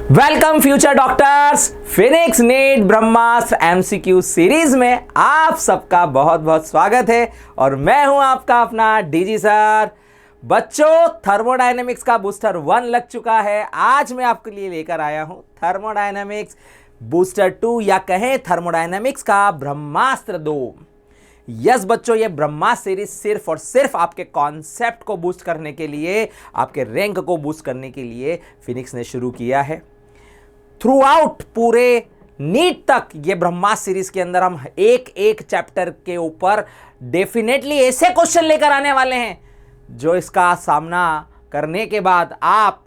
Welcome future doctors. Phoenix NEET Brahmastra MCQ series में आप सबका बहुत बहुत स्वागत है और मैं हूं आपका अपना डीजी सर। बच्चों, थर्मोडायनेमिक्स का बूस्टर 1 लग चुका है। आज मैं आपके लिए लेकर आया हूं थर्मोडायनेमिक्स बूस्टर 2 या कहें थर्मोडायनेमिक्स का ब्रह्मास्त्र 2। यस बच्चों, ये ब्रह्मास्त्र सीरीज सिर्फ और सिर्फ आपके कॉन्सेप्ट को बूस्ट करने के लिए, आपके रैंक को बूस्ट करने के लिए फिनिक्स ने शुरू किया है। थ्रू आउट पूरे नीट तक ये ब्रह्मास्त्र सीरीज के अंदर हम एक एक चैप्टर के ऊपर डेफिनेटली ऐसे क्वेश्चन लेकर आने वाले हैं जो इसका सामना करने के बाद आप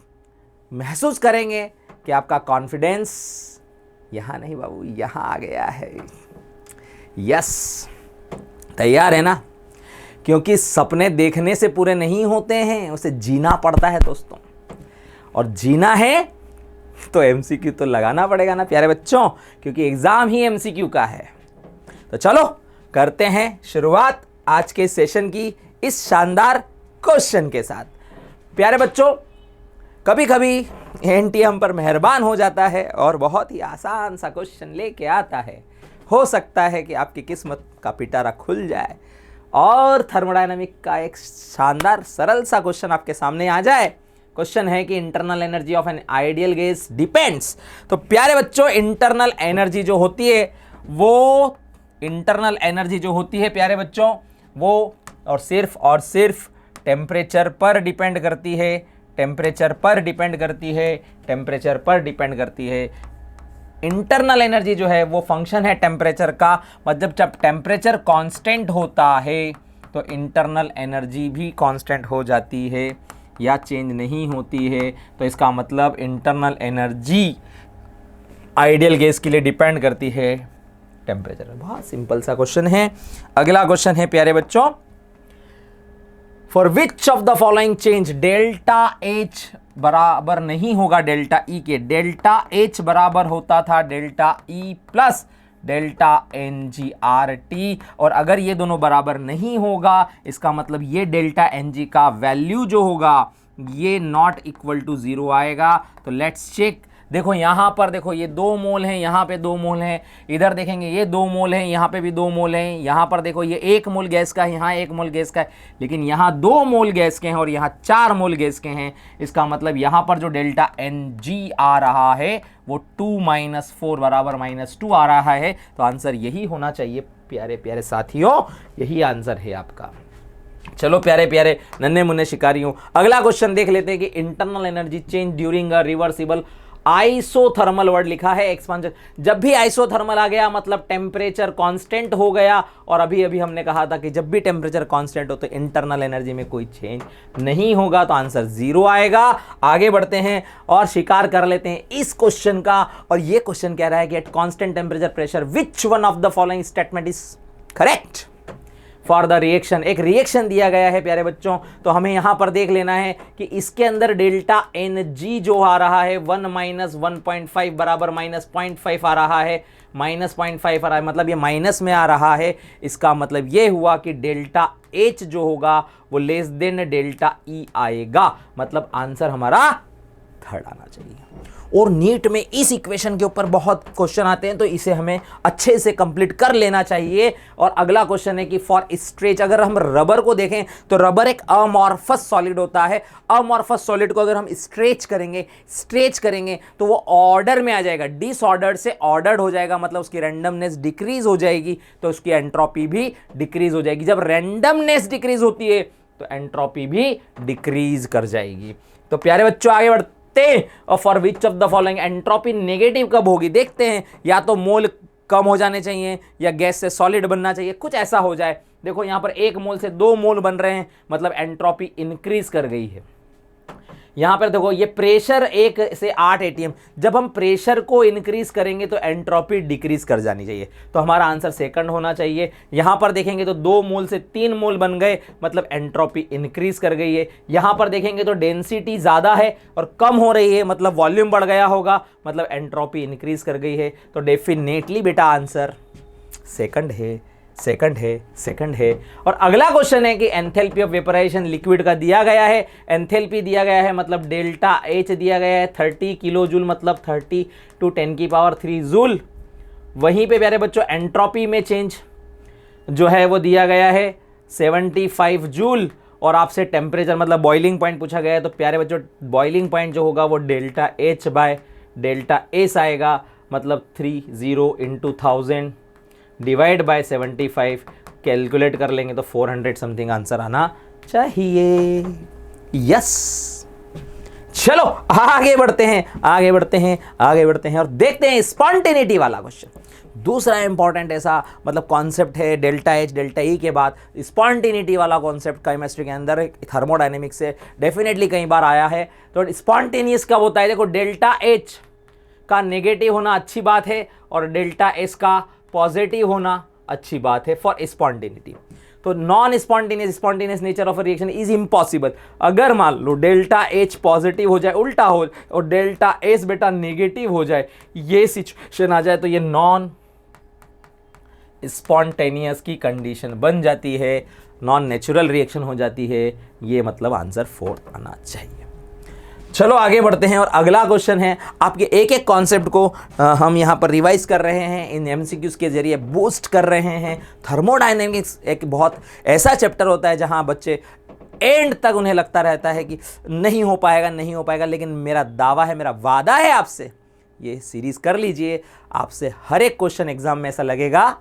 महसूस करेंगे कि आपका कॉन्फिडेंस यहां नहीं बाबू, यहां आ गया है। यस, तैयार है ना? क्योंकि सपने देखने से पूरे नहीं होते हैं, उसे जीना पड़ता है दोस्तों। और जीना है तो एमसीक्यू तो लगाना पड़ेगा ना प्यारे बच्चों, क्योंकि एग्जाम ही एमसीक्यू का है। तो चलो करते हैं शुरुआत आज के सेशन की इस शानदार क्वेश्चन के साथ। प्यारे बच्चों, कभी कभी एनटी हम पर मेहरबान हो जाता है और बहुत ही आसान सा क्वेश्चन लेके आता है। हो सकता है कि आपकी किस्मत का पिटारा खुल जाए और थर्मोडायनामिक का एक शानदार सरल सा क्वेश्चन आपके सामने आ जाए। क्वेश्चन है कि internal energy of an ideal gas depends. तो प्यारे बच्चों, इंटरनल एनर्जी जो होती है प्यारे बच्चों, वो और सिर्फ टेम्परेचर पर डिपेंड करती है। इंटरनल एनर्जी जो है वो फंक्शन है टेम्परेचर का। मतलब जब टेम्परेचर कांस्टेंट होता है तो इंटरनल एनर्जी भी कांस्टेंट हो जाती है या चेंज नहीं होती है। तो इसका मतलब इंटरनल एनर्जी आइडियल गैस के लिए डिपेंड करती है टेम्परेचर पर। बहुत सिंपल सा क्वेश्चन है। अगला क्वेश्चन है प्यारे बच्चों, for which of the following change delta H बराबर नहीं होगा डेल्टा ई के। डेल्टा एच बराबर होता था delta E plus delta N G R T, और अगर ये दोनों बराबर नहीं होगा इसका मतलब ये डेल्टा एन जी का वैल्यू जो होगा ये नॉट इक्वल टू 0 आएगा। तो लेट्स चेक। देखो यहाँ पर देखो, ये 2 मोल हैं, यहाँ पे 2 मोल हैं, इधर देखेंगे ये 2 मोल हैं, यहाँ पे भी 2 मोल हैं, यहाँ पर देखो ये 1 मोल गैस का है, यहाँ 1 मोल गैस का है, लेकिन यहाँ 2 मोल गैस के हैं और यहाँ 4 मोल गैस के हैं। इसका मतलब यहाँ पर जो डेल्टा एन जी आ रहा है वो 2 - 4 बराबर -2 आ रहा है। तो आंसर यही होना चाहिए प्यारे प्यारे साथियों, यही आंसर है आपका। चलो प्यारे प्यारे नन्हे मुन्ने शिकारियों, अगला क्वेश्चन देख लेते हैं कि internal energy change during a reversible isothermal word लिखा है एक्सपांशन। जब भी आइसोथर्मल आ गया मतलब टेम्परेचर कांस्टेंट हो गया, और अभी हमने कहा था कि जब भी टेम्परेचर कांस्टेंट हो तो इंटरनल एनर्जी में कोई चेंज नहीं होगा। तो आंसर 0 आएगा। आगे बढ़ते हैं और शिकार कर लेते हैं इस क्वेश्चन का। और ये क्वेश्चन कह रहा है कि at constant temperature pressure which one of the following statement is correct for the reaction. एक रिएक्शन दिया गया है प्यारे बच्चों, तो हमें यहां पर देख लेना है कि इसके अंदर डेल्टा एन जी जो आ रहा है 1 - 1.5 बराबर -0.5 आ रहा है, -0.5 आ रहा है, मतलब ये माइनस में आ रहा है। इसका मतलब ये हुआ कि डेल्टा एच जो होगा वो लेस देन डेल्टा ई आएगा। मतलब आंसर हमारा थर्ड आना चाहिए। और नीट में इस इक्वेशन के ऊपर बहुत क्वेश्चन आते हैं, तो इसे हमें अच्छे से कंप्लीट कर लेना चाहिए। और अगला क्वेश्चन है कि फॉर स्ट्रेच, अगर हम रबर को देखें तो रबर एक अमॉर्फस सॉलिड होता है। अमॉर्फस सॉलिड को अगर हम स्ट्रेच करेंगे तो वो ऑर्डर में आ जाएगा, डिसऑर्डर्ड से ऑर्डर्ड हो जाएगा, मतलब उसकी रैंडमनेस डिक्रीज हो जाएगी, तो उसकी एंट्रोपी भी डिक्रीज हो जाएगी। जब रैंडमनेस डिक्रीज होती है तो एंट्रोपी भी डिक्रीज कर जाएगी। तो प्यारे बच्चों आगे बढ़ते, और for which of the following entropy negative कब होगी देखते हैं। या तो मोल कम हो जाने चाहिए या गैस से सॉलिड बनना चाहिए, कुछ ऐसा हो जाए। देखो यहां पर 1 मोल से 2 मोल बन रहे हैं, मतलब एंट्रोपी इंक्रीज कर गई है। यहां पर देखो ये प्रेशर 1 से 8 एटीएम, जब हम प्रेशर को इंक्रीज करेंगे तो एंट्रोपी डिक्रीज कर जानी चाहिए। तो हमारा आंसर सेकंड होना चाहिए। यहां पर देखेंगे तो 2 मोल से 3 मोल बन गए, मतलब एंट्रोपी इंक्रीज कर गई है। यहां पर देखेंगे तो डेंसिटी ज्यादा है और कम हो रही है, मतलब वॉल्यूम बढ़ गया होगा, मतलब एंट्रोपी इंक्रीज कर गई है। तो डेफिनेटली बेटा आंसर सेकंड है। सेकंड है। और अगला क्वेश्चन है कि एंथैल्पी ऑफ वेपराइजेशन लिक्विड का दिया गया है, एंथैल्पी दिया गया है मतलब डेल्टा एच दिया गया है 30 किलो जूल मतलब 30 × 10³ जूल। वहीं पे प्यारे बच्चों एंट्रोपी में चेंज जो है वो दिया गया है 75 जूल, और आपसे टेम्परेचर मतलब बॉइलिंग पॉइंट पूछा गया है, तो प्यारे बच्चों बॉइलिंग पॉइंट जो होगा वो delta H by delta S आएगा, मतलब 30 × 1000 डिवाइड बाय 75, कैलकुलेट कर लेंगे तो 400 समथिंग आंसर आना चाहिए। यस, चलो आगे बढ़ते हैं और देखते हैं स्पॉन्टेनिटी वाला क्वेश्चन। दूसरा इंपॉर्टेंट ऐसा मतलब कॉन्सेप्ट है डेल्टा एच डेल्टा ई के बाद स्पॉन्टेनिटी वाला कॉन्सेप्ट केमिस्ट्री के अंदर थर्मोडायनेमिक्स से डेफिनेटली कई बार आया है। तो स्पॉन्टेनियस कब होता है? देखो, डेल्टा एच का नेगेटिव होना अच्छी बात है और डेल्टा एस का पॉजिटिव होना अच्छी बात है फॉर स्पॉन्टेनिटी। तो non spontaneous nature of reaction is impossible. अगर मान लो डेल्टा एच पॉजिटिव हो जाए, उल्टा हो, और डेल्टा एस बेटा नेगेटिव हो जाए, ये सिचुएशन आ जाए, तो ये नॉन स्पॉन्टेनियस की कंडीशन बन जाती है, नॉन नेचुरल रिएक्शन हो जाती है। ये मतलब आंसर 4 आना चाहिए। चलो आगे बढ़ते हैं और अगला क्वेश्चन है, आपके एक एक कॉन्सेप्ट को हम यहाँ पर रिवाइज कर रहे हैं, इन एमसीक्यूज के जरिए बूस्ट कर रहे हैं। थर्मोडायनेमिक्स एक बहुत ऐसा चैप्टर होता है जहाँ बच्चे एंड तक उन्हें लगता रहता है कि नहीं हो पाएगा, लेकिन मेरा दावा है, मेरा वादा है आपसे, ये सीरीज कर लीजिए, आपसे हर एक क्वेश्चन एग्जाम में ऐसा लगेगा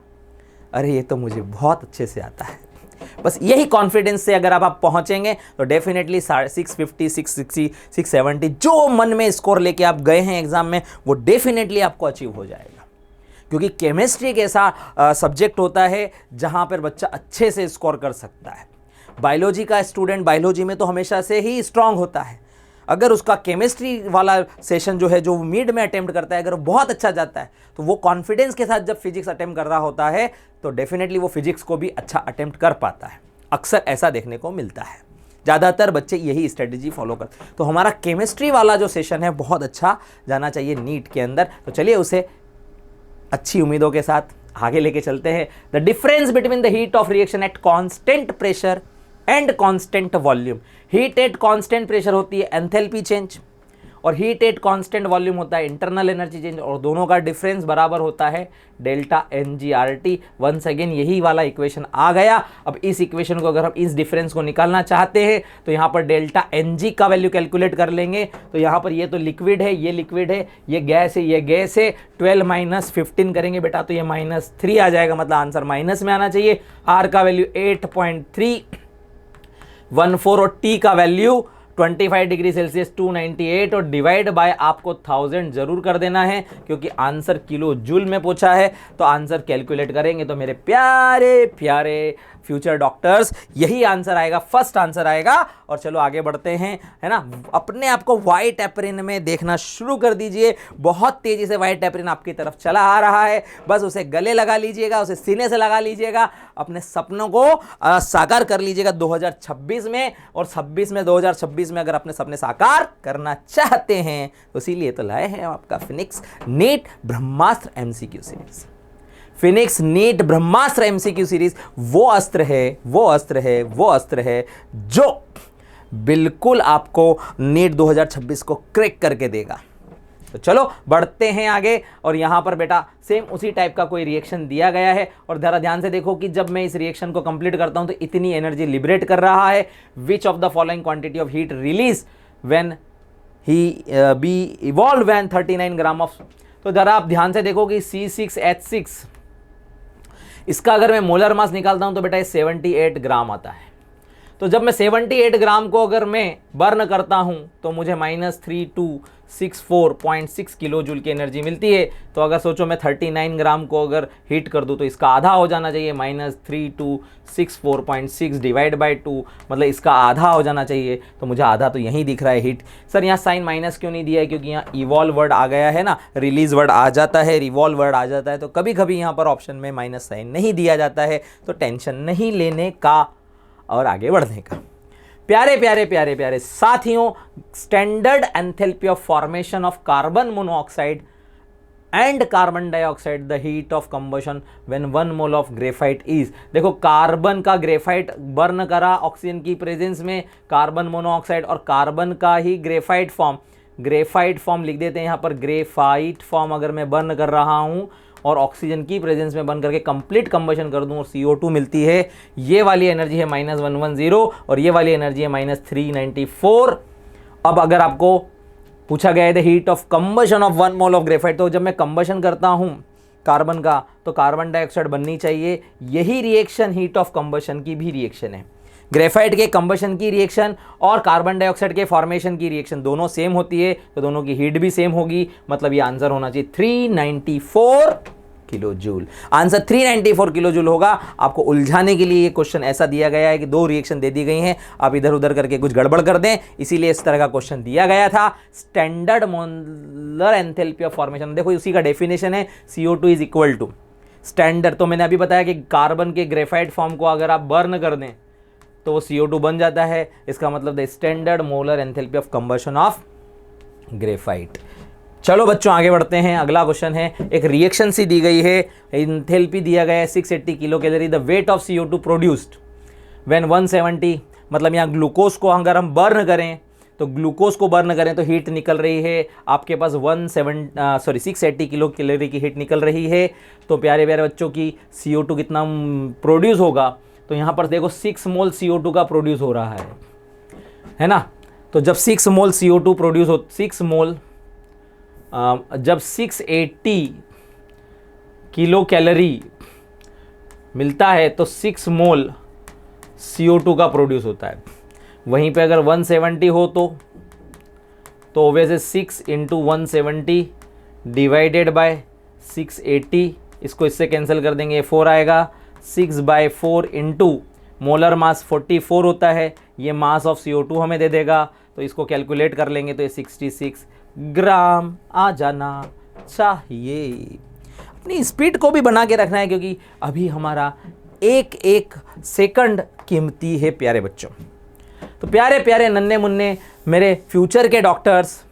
अरे ये तो मुझे बहुत अच्छे से आता है। बस यही कॉन्फिडेंस से अगर आप पहुंचेंगे तो डेफिनेटली 650, 660, 670 जो मन में स्कोर लेके आप गए हैं एग्जाम में, वो डेफिनेटली आपको अचीव हो जाएगा। क्योंकि केमिस्ट्री एक ऐसा सब्जेक्ट होता है जहां पर बच्चा अच्छे से स्कोर कर सकता है। बायोलॉजी का स्टूडेंट बायोलॉजी में तो हमेशा से ही स्ट्रांग होता है, अगर उसका केमिस्ट्री वाला सेशन जो है, जो मिड में अटेम्प्ट करता है, अगर वो बहुत अच्छा जाता है, तो वो कॉन्फिडेंस के साथ जब फिजिक्स अटेम्प्ट कर रहा होता है तो डेफिनेटली वो फिजिक्स को भी अच्छा अटेम्प्ट कर पाता है। अक्सर ऐसा देखने को मिलता है, ज़्यादातर बच्चे यही स्ट्रेटजी फॉलो करते हैं। तो हमारा केमिस्ट्री वाला जो सेशन है बहुत अच्छा जाना चाहिए नीट के अंदर। तो चलिए उसे अच्छी उम्मीदों के साथ आगे लेके चलते हैं। The difference between the heat of reaction at constant pressure and constant volume. Heat at constant pressure होती है एंथैल्पी चेंज, और हीट एट कांस्टेंट वॉल्यूम होता है इंटरनल एनर्जी चेंज, और दोनों का डिफरेंस बराबर होता है डेल्टा NGRT। वंस अगेन यही वाला इक्वेशन आ गया। अब इस इक्वेशन को अगर हम इस डिफरेंस को निकालना चाहते हैं तो यहाँ पर डेल्टा NG का वैल्यू कैलकुलेट कर लेंगे। तो यहाँ पर ये तो लिक्विड है, ये लिक्विड है, ये गैस है, ये गैस है। 12 - 15 करेंगे बेटा तो ये -3 आ जाएगा, मतलब आंसर माइनस में आना चाहिए। R का वैल्यू 8.314 और T का वैल्यू 25 डिग्री सेल्सियस 298, और डिवाइड बाय आपको 1000 जरूर कर देना है क्योंकि आंसर किलो जूल में पूछा है। तो आंसर कैलकुलेट करेंगे तो मेरे प्यारे प्यारे फ्यूचर डॉक्टर्स यही आंसर आएगा, फर्स्ट आंसर आएगा। और चलो आगे बढ़ते हैं, है ना। अपने आप को व्हाइट एप्रिन में देखना शुरू कर दीजिए। बहुत तेजी से व्हाइट एप्रिन आपकी तरफ चला आ रहा है, बस उसे गले लगा लीजिएगा, उसे सीने से लगा लीजिएगा, अपने सपनों को साकार कर लीजिएगा 2026 में। और 2026 में अगर अपने सपने साकार करना चाहते हैं तो इसीलिए तो लाए हैं आपका फिनिक्स नीट ब्रह्मास्त्र MCQ सीरीज। फिनिक्स नीट ब्रह्मास्त्र MCQ सीरीज वो अस्त्र है जो बिल्कुल आपको नीट 2026 को क्रैक करके देगा। तो चलो बढ़ते हैं आगे, और यहां पर बेटा सेम उसी टाइप का कोई रिएक्शन दिया गया है। और जरा ध्यान से देखो कि जब मैं इस रिएक्शन को कंप्लीट करता हूं तो इतनी एनर्जी लिबरेट कर रहा है। Which of the following quantity of heat release when he be evolve when 39 gram of. तो जरा आप ध्यान से देखो कि C6H6, इसका अगर मैं मोलर मास निकालता हूं तो बेटा ये 78 ग्राम आता है। तो जब मैं 78 ग्राम को अगर मैं बर्न करता हूं तो मुझे -3264.6 किलो जूल की एनर्जी मिलती है। तो अगर सोचो मैं 39 ग्राम को अगर हीट कर दूं तो इसका आधा हो जाना चाहिए, -3264.6 डिवाइड बाय 2, मतलब इसका आधा हो जाना चाहिए। तो मुझे आधा तो यहीं दिख रहा है हीट। सर यहाँ साइन माइनस क्यों नहीं दिया है? क्योंकि यहाँ इवॉल्व वर्ड आ गया है ना, रिलीज वर्ड आ जाता है, रिवॉल्व वर्ड आ जाता है, तो कभी कभी यहाँ पर ऑप्शन में माइनस साइन नहीं दिया जाता है। तो टेंशन नहीं लेने का और आगे बढ़ने का। प्यारे प्यारे प्यारे प्यारे साथियों, standard enthalpy of formation of carbon monoxide and carbon dioxide the heat of combustion when 1 mole of graphite is. देखो कार्बन का ग्रेफाइट बर्न करा ऑक्सीजन की प्रेजेंस में, कार्बन मोनोऑक्साइड और कार्बन का ही ग्रेफाइट फॉर्म लिख देते हैं यहाँ पर, ग्रेफाइट फॉर्म अगर मैं बर्न कर रहा हूँ और ऑक्सीजन की प्रेजेंस में बर्न करके कंप्लीट कंबशन कर दूं और CO2 मिलती है, ये वाली एनर्जी है -110 और ये वाली एनर्जी है -394। अब अगर आपको पूछा गया है the heat of combustion of 1 mole of graphite, तो जब मैं कंबशन करता हूं कार्बन का तो कार्बन डाइऑक्साइड बननी चाहिए। यही रिएक्शन हीट ऑफ कंबशन की भी रिएक्शन है। ग्रेफाइट के कंबशन की रिएक्शन और कार्बन डाइऑक्साइड के फॉर्मेशन की रिएक्शन दोनों सेम होती है, तो दोनों की हीट भी सेम होगी। मतलब ये आंसर होना चाहिए 394 kilo joule. Answer 394 kilo joule होगा। आपको उलझाने के लिए ये क्वेश्चन ऐसा दिया गया है कि दो रिएक्शन दे दी गई हैं, आप इधर उधर करके कुछ गड़बड़ कर दें, इसीलिए इस तरह का क्वेश्चन दिया गया था। Standard molar enthalpy of formation, देखो उसी का डेफिनेशन है CO2 is equal to standard. तो मैंने अभी बताया कि कार्बन के ग्रेफाइट फॉर्म को अगर आप बर्न कर दें तो वो CO2 बन जाता है। इसका मतलब the standard molar enthalpy of combustion of graphite. चलो बच्चों आगे बढ़ते हैं। अगला क्वेश्चन है, एक रिएक्शन सी दी गई है, एंथैल्पी दिया गया है 680 kilo calorie, the weight of CO2 produced when 170, मतलब यहाँ ग्लूकोज को अगर हम बर्न करें तो ग्लूकोज को बर्न करें तो हीट निकल रही है आपके पास 680 किलो कैलोरी की हीट निकल रही है। तो प्यारे प्यारे बच्चों की CO2 कितना प्रोड्यूस होगा, तो यहाँ पर देखो 6 मोल CO2 का प्रोड्यूस हो रहा है ना। तो जब 6 मोल CO2 प्रोड्यूस हो, 6 मोल जब 680 किलो कैलोरी मिलता है तो 6 मोल CO2 का प्रोड्यूस होता है। वहीं पे अगर 170 हो तो ऑब्वियसली 6 इंटू 170 डिवाइडेड बाय 680, इसको इससे कैंसिल कर देंगे, 4 आएगा। 6/4 इंटू मोलर मास 44 होता है, ये मास ऑफ CO2 हमें दे देगा, तो इसको कैलकुलेट कर लेंगे तो ये 66 ग्राम आ जाना चाहिए। अपनी स्पीड को भी बना के रखना है क्योंकि अभी हमारा एक एक सेकंड कीमती है प्यारे बच्चों। तो प्यारे प्यारे नन्हे मुन्ने मेरे फ्यूचर के डॉक्टर्स,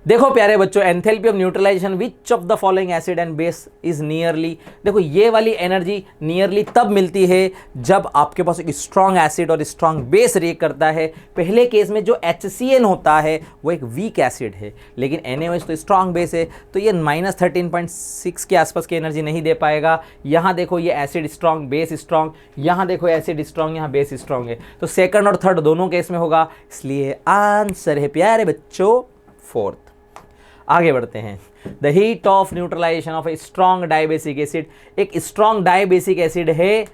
देखो प्यारे बच्चों, enthalpy of neutralization which of the following acid and base is nearly, देखो ये वाली एनर्जी नियरली तब मिलती है जब आपके पास एक स्ट्रॉन्ग एसिड और स्ट्रॉन्ग बेस रिएक्ट करता है। पहले केस में जो HCN होता है वो एक वीक एसिड है, लेकिन NaOH तो स्ट्रॉन्ग बेस है, तो ये -13.6 के आसपास की एनर्जी नहीं दे पाएगा। यहाँ देखो ये एसिड स्ट्रॉन्ग, बेस स्ट्रॉन्ग, यहाँ देखो एसिड स्ट्रॉन्ग, यहाँ बेस स्ट्रॉन्ग है, तो सेकंड और थर्ड दोनों केस में होगा, इसलिए आंसर है प्यारे बच्चों 4th। आगे बढ़ते हैं। The heat of neutralisation of a strong dibasic acid, एक स्ट्रॉन्ग डाइबेसिक एसिड है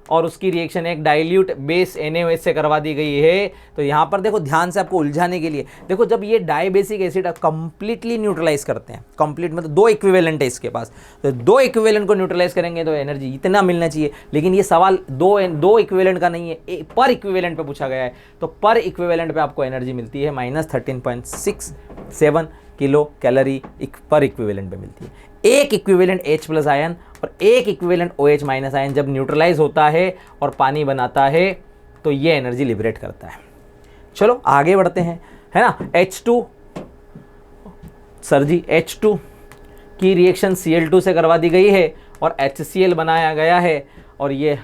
और उसकी रिएक्शन एक डाइल्यूट बेस NaOH से करवा दी गई है। तो यहाँ पर देखो ध्यान से आपको उलझाने के लिए, देखो जब ये डाइबेसिक एसिड कंप्लीटली न्यूट्रलाइज करते हैं, कंप्लीट मतलब 2 इक्विवेलेंट है इसके पास, तो 2 इक्विवेलेंट को न्यूट्रलाइज करेंगे तो एनर्जी इतना मिलना चाहिए, लेकिन ये सवाल दो इक्विवेलेंट का नहीं है, पर इक्विवेलेंट पे पूछा गया है। तो पर इक्विवेलेंट पे आपको एनर्जी मिलती है -13.67 किलो कैलोरी पर इक्विवेलेंट पे मिलती है। एक इक्विवेलेंट H+ आयन और एक इक्विवेलेंट OH- आयन जब न्यूट्रलाइज होता है और पानी बनाता है तो ये एनर्जी लिबरेट करता है। चलो आगे बढ़ते हैं, है ना। H2 की रिएक्शन Cl2 से करवा दी गई है और HCl बनाया गया है, और ये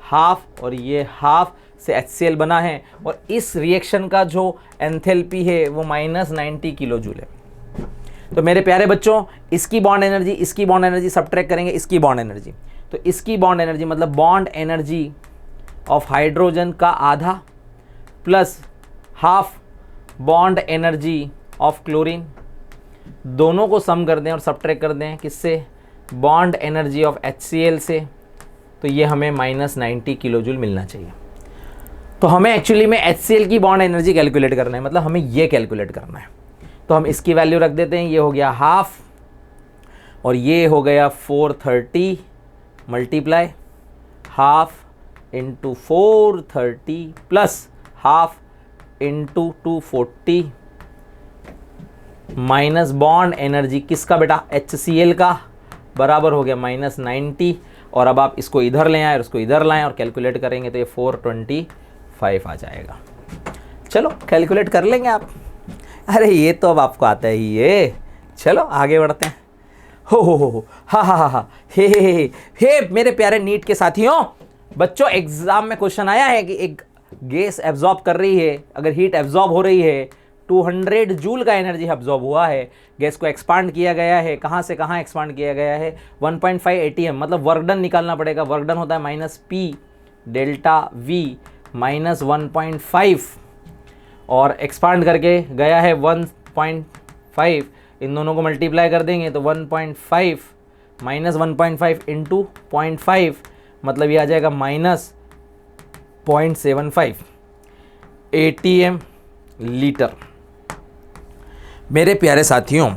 हाफ और ये हाफ से HCl बना है, और इस रिएक्शन का जो एंथैल्पी है वो -90 किलो जूल है। तो मेरे प्यारे बच्चों, इसकी बॉन्ड एनर्जी सबट्रैक्ट करेंगे इसकी बॉन्ड एनर्जी, तो इसकी बॉन्ड एनर्जी मतलब बॉन्ड एनर्जी ऑफ हाइड्रोजन का आधा plus half bond energy of chlorine, दोनों को सम कर दें और सबट्रैक्ट कर दें किससे, बॉन्ड एनर्जी ऑफ HCl से, तो ये हमें -90 किलो जूल मिलना चाहिए। तो हमें एक्चुअली में HCl की बॉन्ड एनर्जी कैलकुलेट करना है, मतलब हमें ये कैलकुलेट करना है। तो हम इसकी वैल्यू रख देते हैं, ये हो गया हाफ और ये हो गया 430 multiply half into 430 plus half into 240 minus bond energy किसका बेटा, HCl का, बराबर हो गया -90। और अब आप इसको इधर ले आए और इसको इधर लाएं और कैलकुलेट करेंगे तो ये 425 आ जाएगा। चलो कैलकुलेट कर लेंगे आप, अरे ये तो अब आपको आता ही है। चलो आगे बढ़ते हैं। हो हा हा हा हा हे मेरे प्यारे नीट के साथियों, बच्चों एग्जाम में क्वेश्चन आया है कि एक गैस एब्जॉर्ब कर रही है, अगर हीट एब्जॉर्ब हो रही है 200 जूल का एनर्जी एब्जॉर्ब हुआ है, गैस को एक्सपांड किया गया है, कहाँ से कहाँ एक्सपांड किया गया है 1.5 ATM, मतलब वर्क डन निकालना पड़ेगा। वर्क डन होता है minus P delta we minus 1.5 और एक्सपांड करके गया है 1.5, इन दोनों को मल्टीप्लाई कर देंगे तो 1.5 माइनस 1.5 इंटू 0.5, मतलब ये आ जाएगा माइनस 0.75 ATM लीटर। मेरे प्यारे साथियों,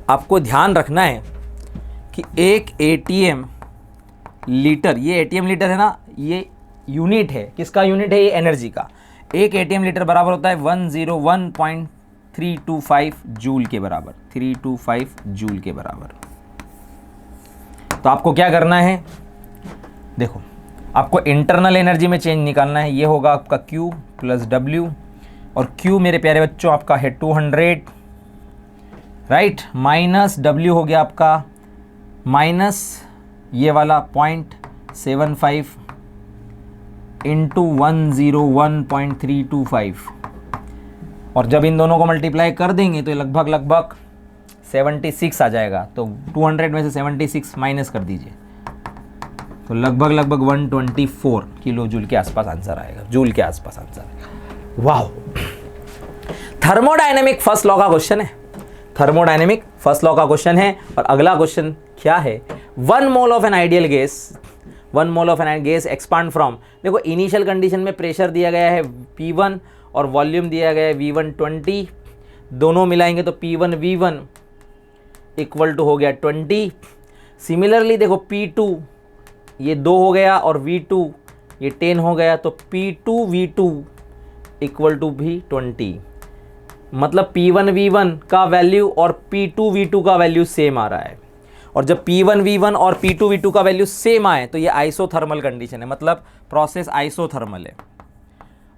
आपको ध्यान रखना है कि एक ATM लीटर, ये ATM लीटर है ना, ये यूनिट है, किसका यूनिट है, ये एनर्जी का। एक ATM लीटर बराबर होता है 101.325 जूल के बराबर, 325 जूल के बराबर। तो आपको क्या करना है, देखो आपको इंटरनल एनर्जी में चेंज निकालना है, ये होगा आपका Q प्लस W, और Q मेरे प्यारे बच्चों आपका है 200, राइट, माइनस W हो गया आपका माइनस ये वाला 0.75 इंटू 101.325, और जब इन दोनों को मल्टीप्लाई कर देंगे तो लगभग 76 आ जाएगा। तो 200 में से 76 माइनस कर दीजिए तो लगभग 124 किलो जूल के आसपास आंसर आएगा, जूल के आसपास आंसर आएगा। वाह, थर्मोडायनेमिक फर्स्ट लॉ का क्वेश्चन है, थर्मोडायनेमिक फर्स्ट लॉ का क्वेश्चन है। और अगला क्वेश्चन क्या है, 1 mole of an ideal gas, 1 mole of an gas expand from, देखो इनिशियल कंडीशन में प्रेशर दिया गया है P1 और वॉल्यूम दिया गया है V1 20, दोनों मिलाएंगे तो P1 V1 इक्वल टू हो गया 20। सिमिलरली देखो P2 ये 2 हो गया और V2 ये 10 हो गया, तो P2 V2 इक्वल टू भी 20, मतलब P1 V1 का वैल्यू और P2 V2 का वैल्यू सेम आ रहा है। और जब P1 V1 और P2 V2 का वैल्यू सेम आए तो ये आइसोथर्मल कंडीशन है, मतलब प्रोसेस आइसोथर्मल है,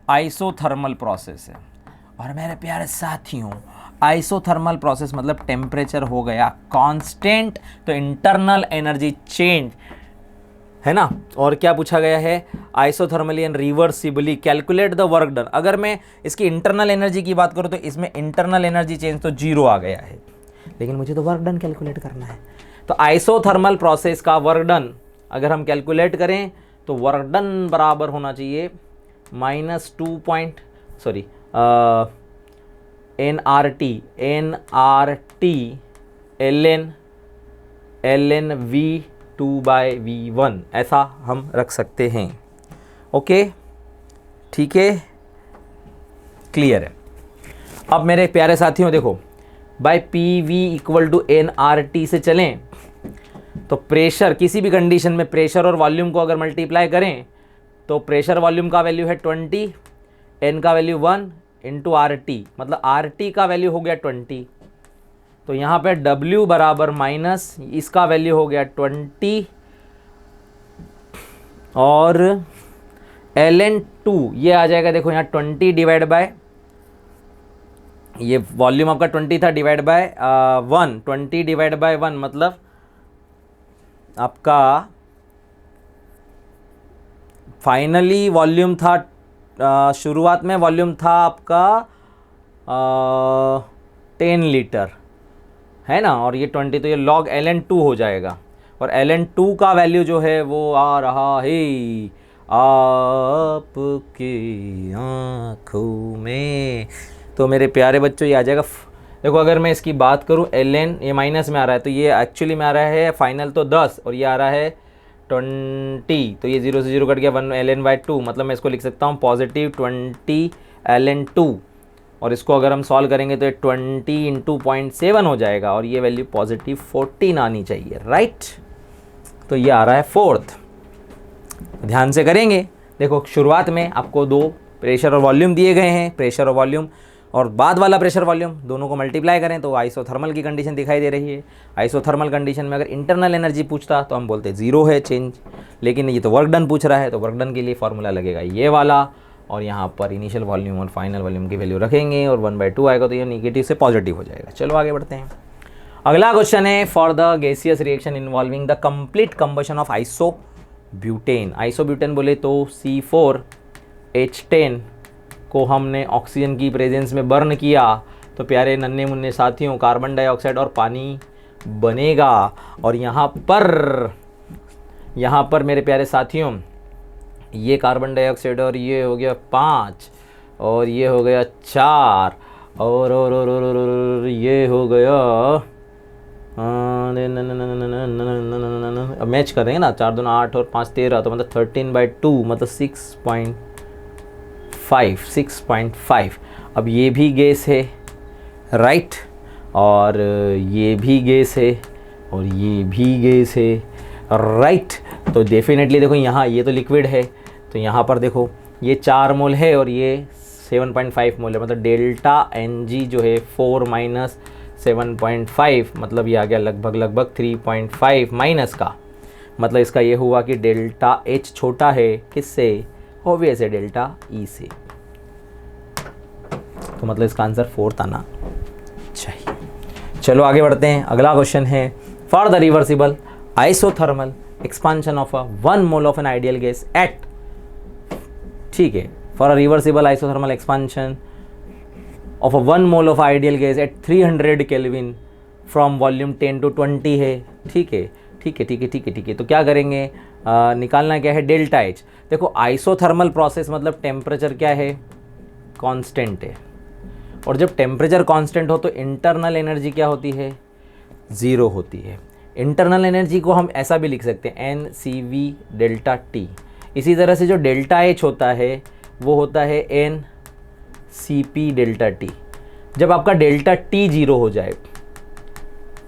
आइसोथर्मल प्रोसेस है। और मेरे प्यारे साथियों, आइसोथर्मल प्रोसेस मतलब टेम्परेचर हो गया कांस्टेंट, तो इंटरनल एनर्जी चेंज है ना। और क्या पूछा गया है, isothermally and reversibly calculate the work done. अगर मैं इसकी इंटरनल एनर्जी की बात करूं तो इसमें इंटरनल एनर्जी चेंज तो 0 आ गया है, लेकिन मुझे तो वर्क डन कैलकुलेट करना है। तो आइसोथर्मल प्रोसेस का वर्क डन अगर हम कैलकुलेट करें तो वर्क डन बराबर होना चाहिए माइनस NRT ln V2/V1, ऐसा हम रख सकते हैं। ओके, ठीक है, क्लियर है। अब मेरे प्यारे साथियों देखो, by PV equal to NRT से चलें तो प्रेशर, किसी भी कंडीशन में प्रेशर और वॉल्यूम को अगर मल्टीप्लाई करें तो प्रेशर वॉल्यूम का वैल्यू है 20, N का वैल्यू 1 इंटू RT, मतलब RT का वैल्यू हो गया 20, तो यहाँ पे W बराबर माइनस इसका वैल्यू हो गया 20 और ln2 ये आ जाएगा, देखो यहाँ 20 डिवाइड बाय, ये वॉल्यूम आपका 20 था, डिवाइड बाय 1, 20 डिवाइड बाय 1 मतलब आपका फाइनली वॉल्यूम था, शुरुआत में वॉल्यूम था आपका 10 लीटर है ना, और ये 20, तो ये log ln2 हो जाएगा। और ln2 का वैल्यू जो है वो आ रहा है आपकी आँखों में। तो मेरे प्यारे बच्चों ये आ जाएगा, देखो अगर मैं इसकी बात करूं ln, ये माइनस में आ रहा है तो ये एक्चुअली में आ रहा है फाइनल तो 10 और ये आ रहा है 20, तो ये 0 से 0 कट गया 1 ln/2, मतलब मैं इसको लिख सकता हूँ पॉजिटिव 20 ln2, और इसको अगर हम सॉल्व करेंगे तो ये 20 इंटू 0.7 हो जाएगा और ये वैल्यू पॉजिटिव 14 आनी चाहिए, राइट। तो ये आ रहा है फोर्थ, ध्यान से करेंगे। देखो शुरुआत में आपको 2 प्रेशर और वॉल्यूम दिए गए हैं, प्रेशर और वॉल्यूम, और बाद वाला प्रेशर वॉल्यूम दोनों को मल्टीप्लाई करें तो आइसोथर्मल की कंडीशन दिखाई दे रही है। आइसोथर्मल कंडीशन में अगर इंटरनल एनर्जी पूछता तो हम बोलते 0 है चेंज, लेकिन ये तो वर्क डन पूछ रहा है तो वर्क डन के लिए फॉर्मूला लगेगा ये वाला, और यहाँ पर इनिशियल वॉल्यूम और फाइनल वॉल्यूम की वैल्यू रखेंगे और 1/2 आएगा तो ये निगेटिव से पॉजिटिव हो जाएगा। चलो आगे बढ़ते हैं। अगला क्वेश्चन है for the gaseous reaction involving the complete combustion of isobutane. Isobutane बोले तो C4H10 को हमने ऑक्सीजन की प्रेजेंस में बर्न किया तो प्यारे नन्हे मुन्ने साथियों कार्बन डाइऑक्साइड और पानी बनेगा। और यहाँ पर मेरे प्यारे साथियों ये कार्बन डाइऑक्साइड और ये हो गया 5 और ये हो गया 4 और ये हो गया अब मैच करेंगे ना 4 दूना 8 और 5 13 तो मतलब 13/2 मतलब 6.5। अब ये भी गैस है राइट और ये भी गैस है और ये भी गैस है राइट। तो डेफिनेटली देखो यहाँ ये तो लिक्विड है तो यहाँ पर देखो ये 4 मोल है और ये 7.5 मोल है मतलब डेल्टा Ng जो है 4 माइनस 7.5 मतलब ये आ गया लगभग 3.5 माइनस का मतलब इसका ये हुआ कि डेल्टा H छोटा है किससे, ऑब्वियस है डेल्टा E से। तो मतलब इसका आंसर 4 आना चाहिए। चलो आगे बढ़ते हैं। अगला क्वेश्चन है for the reversible isothermal expansion of 1 mole of an ideal gas at, ठीक है, for a reversible isothermal expansion of 1 mole of ideal gas at 300 kelvin from volume 10 to 20 है। ठीक है। तो क्या करेंगे, निकालना क्या है, डेल्टा एच। देखो आइसोथर्मल प्रोसेस मतलब टेम्परेचर क्या है, कांस्टेंट है और जब टेम्परेचर कांस्टेंट हो तो इंटरनल एनर्जी क्या होती है, ज़ीरो होती है। इंटरनल एनर्जी को हम ऐसा भी लिख सकते हैं NCV डेल्टा T। इसी तरह से जो डेल्टा H होता है वो होता है NCP डेल्टा T। जब आपका डेल्टा T जीरो हो जाए,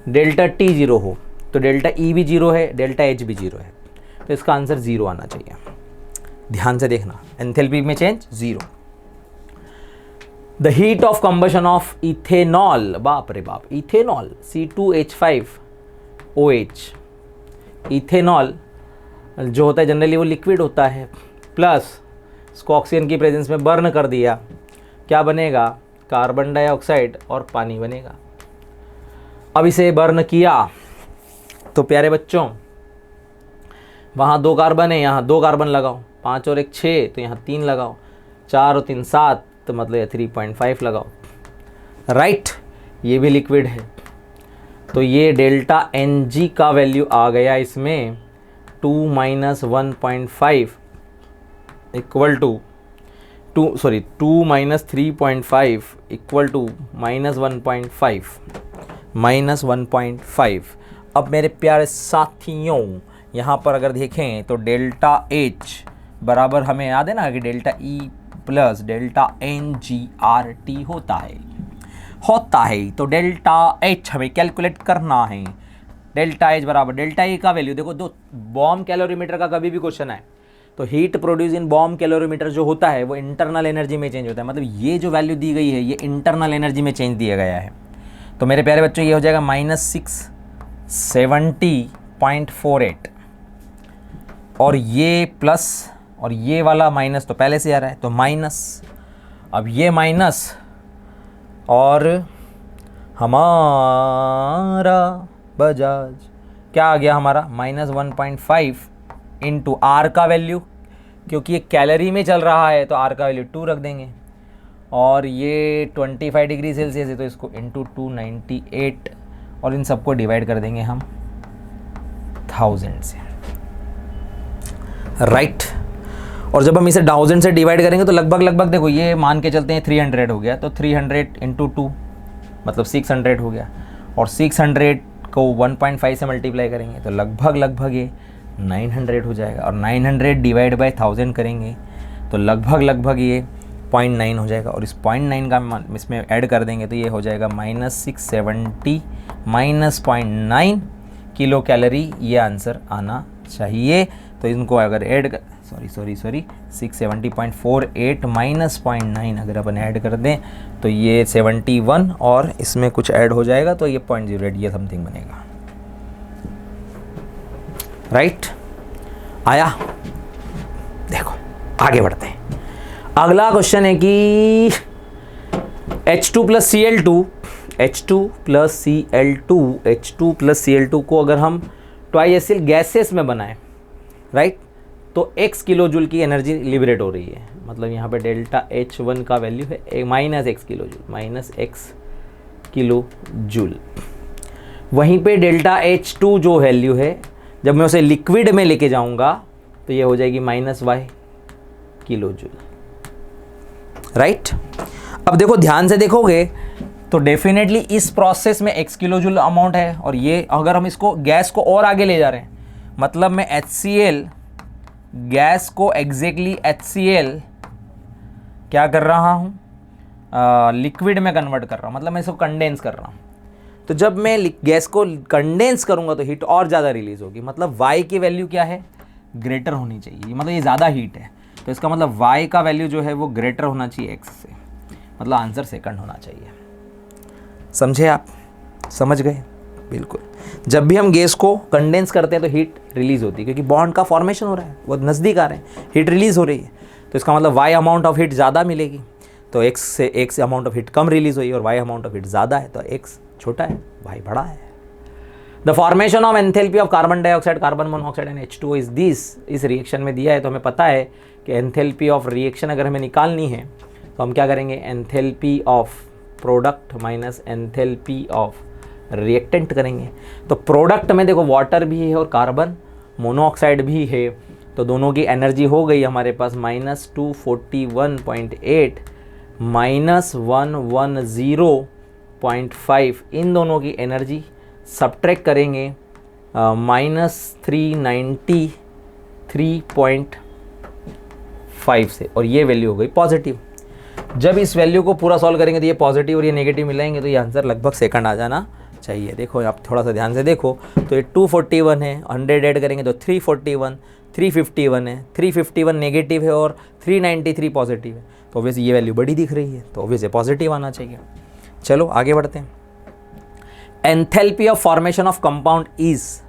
डेल्टा T जीरो हो तो डेल्टा E भी जीरो है, डेल्टा H भी जीरो है, तो इसका आंसर ज़ीरो आना चाहिए। ध्यान से देखना, एंथैल्पी में change zero. The heat of combustion of ethanol, बाप रे बाप, इथेनॉल C2H5OH। इथेनॉल जो होता है जनरली वो लिक्विड होता है, प्लस इसको ऑक्सीजन की प्रेजेंस में बर्न कर दिया, क्या बनेगा, कार्बन डाइऑक्साइड और पानी बनेगा। अब इसे बर्न किया तो प्यारे बच्चों वहाँ 2 कार्बन है, यहाँ 2 कार्बन लगाओ, 5 और 1 6 तो यहाँ 3 लगाओ, 4 और 3 7 तो मतलब ये 3.5 लगाओ राइट। ये भी लिक्विड है तो ये डेल्टा Ng का वैल्यू आ गया इसमें 2 minus 1.5 equal to 2 minus 3.5 equal to -1.5। अब मेरे प्यारे साथियों यहाँ पर अगर देखें तो डेल्टा H बराबर हमें याद है ना कि delta E plus delta NgRT होता है। तो डेल्टा H हमें कैलकुलेट करना है। डेल्टा H बराबर डेल्टा E का वैल्यू देखो, दो बॉम्ब कैलोरीमीटर का कभी भी क्वेश्चन है तो heat produce in bomb calorimeter जो होता है वो इंटरनल एनर्जी में चेंज होता है, मतलब ये जो वैल्यू दी गई है ये इंटरनल एनर्जी में चेंज दिया गया है। तो मेरे प्यारे बच्चों ये हो जाएगा -670.48 और ये प्लस और ये वाला माइनस तो पहले से आ रहा है तो माइनस, अब ये माइनस और हमारा बजाज क्या आ गया हमारा -1.5 इंटू आर का वैल्यू, क्योंकि ये कैलोरी में चल रहा है तो आर का वैल्यू 2 रख देंगे और ये 25 डिग्री सेल्सियस है तो इसको इंटू 298 और इन सबको डिवाइड कर देंगे हम 1000 से राइट। और जब हम इसे 1000 से डिवाइड करेंगे तो लगभग देखो ये मान के चलते हैं 300 हो गया तो 300 इंटू 2 मतलब 600 हो गया और 600 को 1.5 से मल्टीप्लाई करेंगे तो लगभग ये 900 हो जाएगा और 900 डिवाइड बाय 1000 करेंगे तो लगभग ये 0.9 हो जाएगा और इस 0.9 का इसमें ऐड कर देंगे तो ये हो जाएगा -670 -0.9 किलो कैलोरी, ये आंसर आना चाहिए। तो इनको अगर ऐड कर सॉरी 670.48 -0.9 अगर अपन ऐड कर दें तो ये 71 और इसमें कुछ ऐड हो जाएगा तो ये 0.08 ये समथिंग बनेगा राइट। आया, देखो आगे बढ़ते हैं। अगला क्वेश्चन है कि H2 + Cl2 H2 plus Cl2, H2 plus Cl2 को अगर हम ट्वाइएसिल गैसेस में बनाएं, राइट, तो x किलो जूल की एनर्जी लिबरेट हो रही है। मतलब यहाँ पे डेल्टा H1 का वैल्यू है minus x kilo joule, minus x kilo joule. वहीं पे डेल्टा H2 जो वैल्यू है, जब मैं उसे लिक्विड में लेके जाऊंगा तो ये हो जाएगी minus Y kilo joule, right. अब देखो ध्यान से देखोगे तो डेफिनेटली इस प्रोसेस में x किलो जूल अमाउंट है, और ये अगर हम इसको गैस को और आगे ले जा रहे हैं, मतलब मैं HCl गैस को एग्जैक्टली HCl क्या कर रहा हूँ, लिक्विड में कन्वर्ट कर रहा हूँ, मतलब मैं इसको कंडेंस कर रहा हूँ। तो जब मैं गैस को कंडेंस करूँगा तो हीट और ज़्यादा रिलीज होगी, मतलब y की वैल्यू क्या है, ग्रेटर होनी चाहिए, मतलब ये ज़्यादा हीट है, तो इसका मतलब y का वैल्यू जो है वो ग्रेटर होना चाहिए x से, मतलब आंसर सेकंड होना चाहिए। समझे आप, समझ गए, बिल्कुल। जब भी हम गैस को कंडेंस करते हैं तो हीट रिलीज होती है, क्योंकि बॉन्ड का फॉर्मेशन हो रहा है, वो नज़दीक आ रहे हैं, हीट रिलीज हो रही है, तो इसका मतलब y अमाउंट ऑफ हीट ज़्यादा मिलेगी, तो x से x amount of heat come release हुई, और y अमाउंट ऑफ हीट ज़्यादा है, तो x छोटा है, y बड़ा है। The formation of enthalpy of carbon dioxide, carbon monoxide and H2O is this. इस रिएक्शन में दिया है, तो हमें पता है कि एंथैल्पी ऑफ रिएक्शन अगर हमें निकालनी है तो हम क्या करेंगे, enthalpy of product minus enthalpy of reactant करेंगे। तो प्रोडक्ट में देखो वाटर भी है और कार्बन मोनोऑक्साइड भी है, तो दोनों की एनर्जी हो गई हमारे पास माइनस 241.8 माइनस 110.5, इन दोनों की एनर्जी सब्ट्रैक्ट करेंगे माइनस 393.5 से, और ये वैल्यू हो गई पॉजिटिव। जब इस वैल्यू को पूरा सॉल्व करेंगे तो ये पॉजिटिव और ये नेगेटिव मिलाएंगे, तो ये आंसर लगभग सेकंड आ जाना चाहिए। देखो आप थोड़ा सा ध्यान से देखो, तो ये 241 है, 100 ऐड करेंगे तो 341, 351 है, 351 नेगेटिव है और 393 पॉजिटिव है, तो ऑब्वियसली ये वैल्यू बड़ी दिख रही है, तो ऑब्वियसली पॉजिटिव आना चाहिए। चलो आगे बढ़ते हैं। Enthalpy of formation of compound is,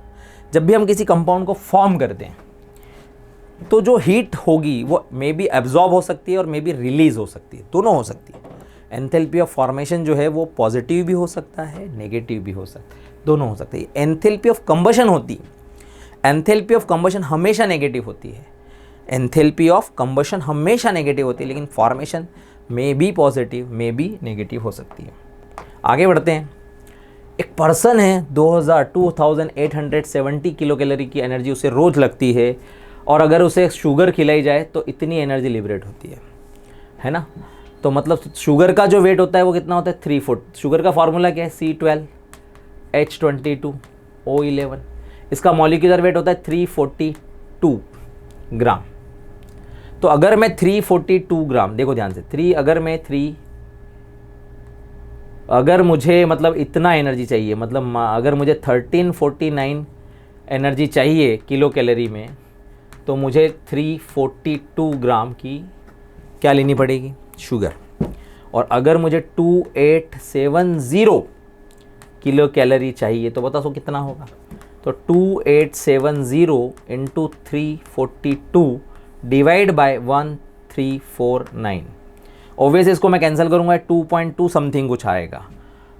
जब भी हम किसी कंपाउंड को फॉर्म करते हैं तो जो हीट होगी वो मे बी एब्जॉर्ब हो सकती है और मे बी रिलीज हो सकती है, दोनों हो सकती है। एंथैल्पी ऑफ फॉर्मेशन जो है वो पॉजिटिव भी हो सकता है, नेगेटिव भी हो सकता है, दोनों हो सकते हैं। एंथैल्पी ऑफ कंबशन होती है, एंथैल्पी ऑफ कंबशन हमेशा नेगेटिव होती है, एंथैल्पी ऑफ कंबशन हमेशा नेगेटिव होती है, लेकिन formation may be positive may be negative हो सकती है। आगे बढ़ते हैं। एक पर्सन है 2870 किलो कैलोरी की एनर्जी उसे रोज़ लगती है, और अगर उसे शुगर खिलाई जाए तो इतनी एनर्जी लिबरेट होती है ना। तो मतलब शुगर का जो वेट होता है वो कितना होता है, 3 फुट। शुगर का फार्मूला क्या है, C12H22O11। इसका मॉलिक्यूलर वेट होता है 342 ग्राम। तो अगर मैं 342 ग्राम, देखो ध्यान से, अगर मुझे मतलब इतना एनर्जी चाहिए, मतलब अगर मुझे 1349 एनर्जी चाहिए किलो कैलोरी में, तो मुझे 342 ग्राम की क्या लेनी पड़ेगी, शुगर। और अगर मुझे 2870 किलो कैलोरी चाहिए तो बता सो कितना होगा, तो 2870 इंटू 342 डिवाइड बाय 1349। ऑब्वियस इसको मैं कैंसिल करूँगा, 2.2 समथिंग कुछ आएगा,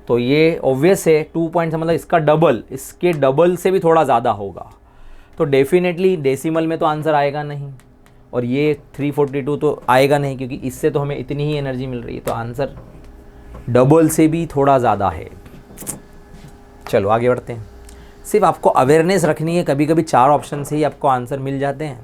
तो ये ऑब्वियस है 2 पॉइंट मतलब इसका डबल, इसके डबल से भी थोड़ा ज़्यादा होगा, तो डेफिनेटली डेसिमल में तो आंसर आएगा नहीं, और ये 342 तो आएगा नहीं, क्योंकि इससे तो हमें इतनी ही एनर्जी मिल रही है, तो आंसर डबल से भी थोड़ा ज़्यादा है। चलो आगे बढ़ते हैं। सिर्फ आपको अवेयरनेस रखनी है, कभी कभी 4 ऑप्शन से ही आपको आंसर मिल जाते हैं,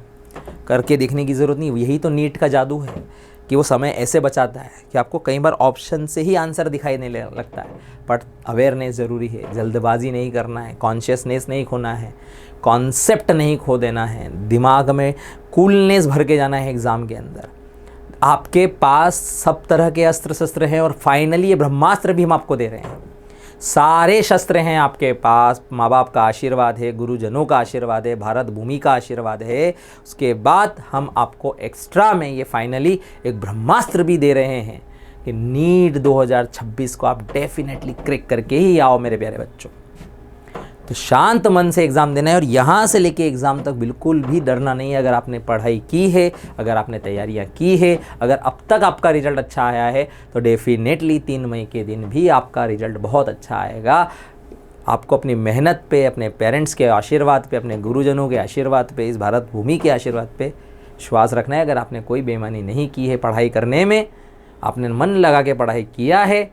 करके देखने की ज़रूरत नहीं। यही तो नीट का जादू है कि वो समय ऐसे बचाता है कि आपको कई बार ऑप्शन से ही आंसर दिखाई नहीं लगता है, बट अवेयरनेस ज़रूरी है, जल्दबाजी नहीं करना है, कॉन्शियसनेस नहीं खोना है, कॉन्सेप्ट नहीं खो देना है, दिमाग में कूलनेस भर के जाना है एग्ज़ाम के अंदर। आपके पास सब तरह के अस्त्र शस्त्र हैं, और फाइनली ये ब्रह्मास्त्र भी हम आपको दे रहे हैं। सारे शस्त्र हैं आपके पास, माँ बाप का आशीर्वाद है, गुरुजनों का आशीर्वाद है, भारत भूमि का आशीर्वाद है, उसके बाद हम आपको एक्स्ट्रा में ये फाइनली एक ब्रह्मास्त्र भी दे रहे हैं कि नीट 2026 को आप डेफिनेटली क्रैक करके ही आओ मेरे प्यारे बच्चों। तो तो शांत मन से एग्ज़ाम देना है और यहाँ से लेके एग्ज़ाम तक बिल्कुल भी डरना नहीं है। अगर आपने पढ़ाई की है, अगर आपने तैयारियाँ की है, अगर अब तक आपका रिजल्ट अच्छा आया है तो डेफिनेटली 3 मई के दिन भी आपका रिजल्ट बहुत अच्छा आएगा। आपको अपनी मेहनत पे, अपने पेरेंट्स के आशीर्वाद पे, अपने गुरुजनों के आशीर्वाद पे, इस भारत भूमि के आशीर्वाद पे विश्वास रखना है। अगर आपने कोई बेईमानी नहीं की है पढ़ाई करने में, आपने मन लगा के पढ़ाई किया है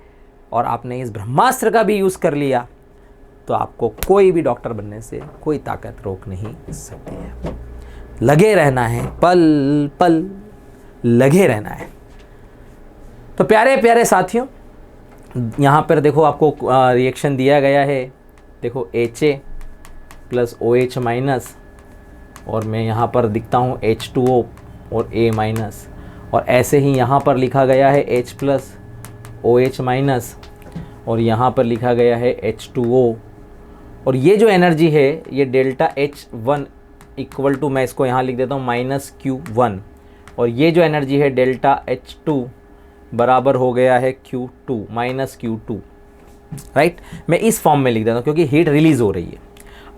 और आपने इस ब्रह्मास्त्र का भी यूज़ कर लिया, तो आपको कोई भी डॉक्टर बनने से कोई ताकत रोक नहीं सकती है। लगे रहना है, पल पल लगे रहना है। तो प्यारे प्यारे साथियों, यहाँ पर देखो आपको रिएक्शन दिया गया है। देखो HA प्लस OH माइनस, और मैं यहाँ पर दिखता हूँ H2O और A माइनस, और ऐसे ही यहाँ पर लिखा गया है H प्लस OH माइनस, और यहाँ पर लिखा गया है H2O। और ये जो एनर्जी है ये डेल्टा H1 इक्वल टू, मैं इसको यहाँ लिख देता हूँ माइनस Q1, और ये जो एनर्जी है डेल्टा H2 बराबर हो गया है Q2 माइनस Q2, राइट। मैं इस फॉर्म में लिख देता हूँ क्योंकि हीट रिलीज़ हो रही है।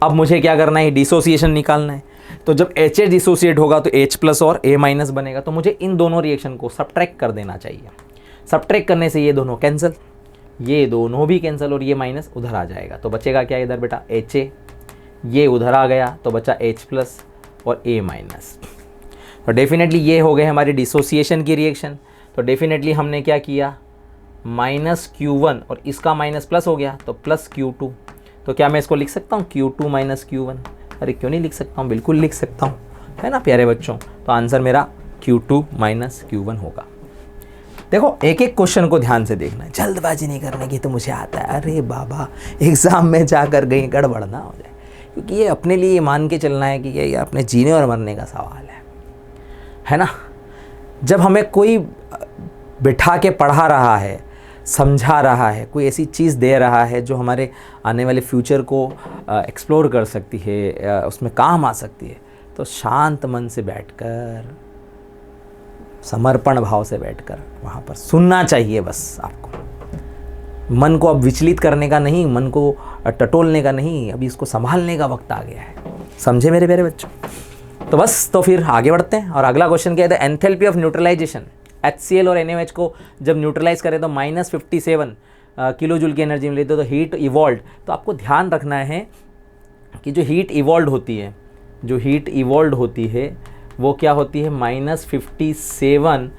अब मुझे क्या करना है, डिसोसिएशन निकालना है। तो जब HA डिसोसिएट होगा तो H प्लस और A माइनस बनेगा, तो मुझे इन दोनों रिएक्शन को सब्ट्रैक्ट कर देना चाहिए। सब्ट्रैक्ट करने से ये दोनों कैंसिल, ये दोनों भी कैंसिल, और ये माइनस उधर आ जाएगा। तो बचेगा क्या इधर बेटा, HA, ये उधर आ गया तो बचा H प्लस और A माइनस। तो डेफिनेटली ये हो गए हमारी डिसोसिएशन की रिएक्शन। तो डेफिनेटली हमने क्या किया, माइनस Q1 और इसका माइनस प्लस हो गया तो प्लस Q2। तो क्या मैं इसको लिख सकता हूँ Q2 माइनस Q1? अरे क्यों नहीं लिख सकता हूँ, बिल्कुल लिख सकता हूँ, है ना प्यारे बच्चों। तो आंसर मेरा Q2 माइनस Q1 होगा। देखो एक एक क्वेश्चन को ध्यान से देखना है, जल्दबाजी नहीं करने की, तो मुझे आता है अरे बाबा एग्ज़ाम में जाकर कहीं गड़बड़ ना हो जाए, क्योंकि ये अपने लिए मान के चलना है कि ये अपने जीने और मरने का सवाल है ना। जब हमें कोई बिठा के पढ़ा रहा है, समझा रहा है, कोई ऐसी चीज़ दे रहा है जो हमारे आने वाले फ्यूचर को एक्सप्लोर कर सकती है, उसमें काम आ सकती है, तो शांत मन से बैठकर, समर्पण भाव से बैठकर वहाँ पर सुनना चाहिए। बस आपको मन को अब विचलित करने का नहीं, मन को टटोलने का नहीं, अभी इसको संभालने का वक्त आ गया है। समझे मेरे प्यारे बच्चों? तो बस, तो फिर आगे बढ़ते हैं। और अगला क्वेश्चन क्या है, the enthalpy of neutralization, HCl और NaOH को जब न्यूट्रलाइज करें तो -57 किलो जूल की एनर्जी मिली, तो हीट इवॉल्व। तो आपको ध्यान रखना है कि जो हीट इवॉल्व होती है, जो हीट इवॉल्व होती है वो क्या होती है, -57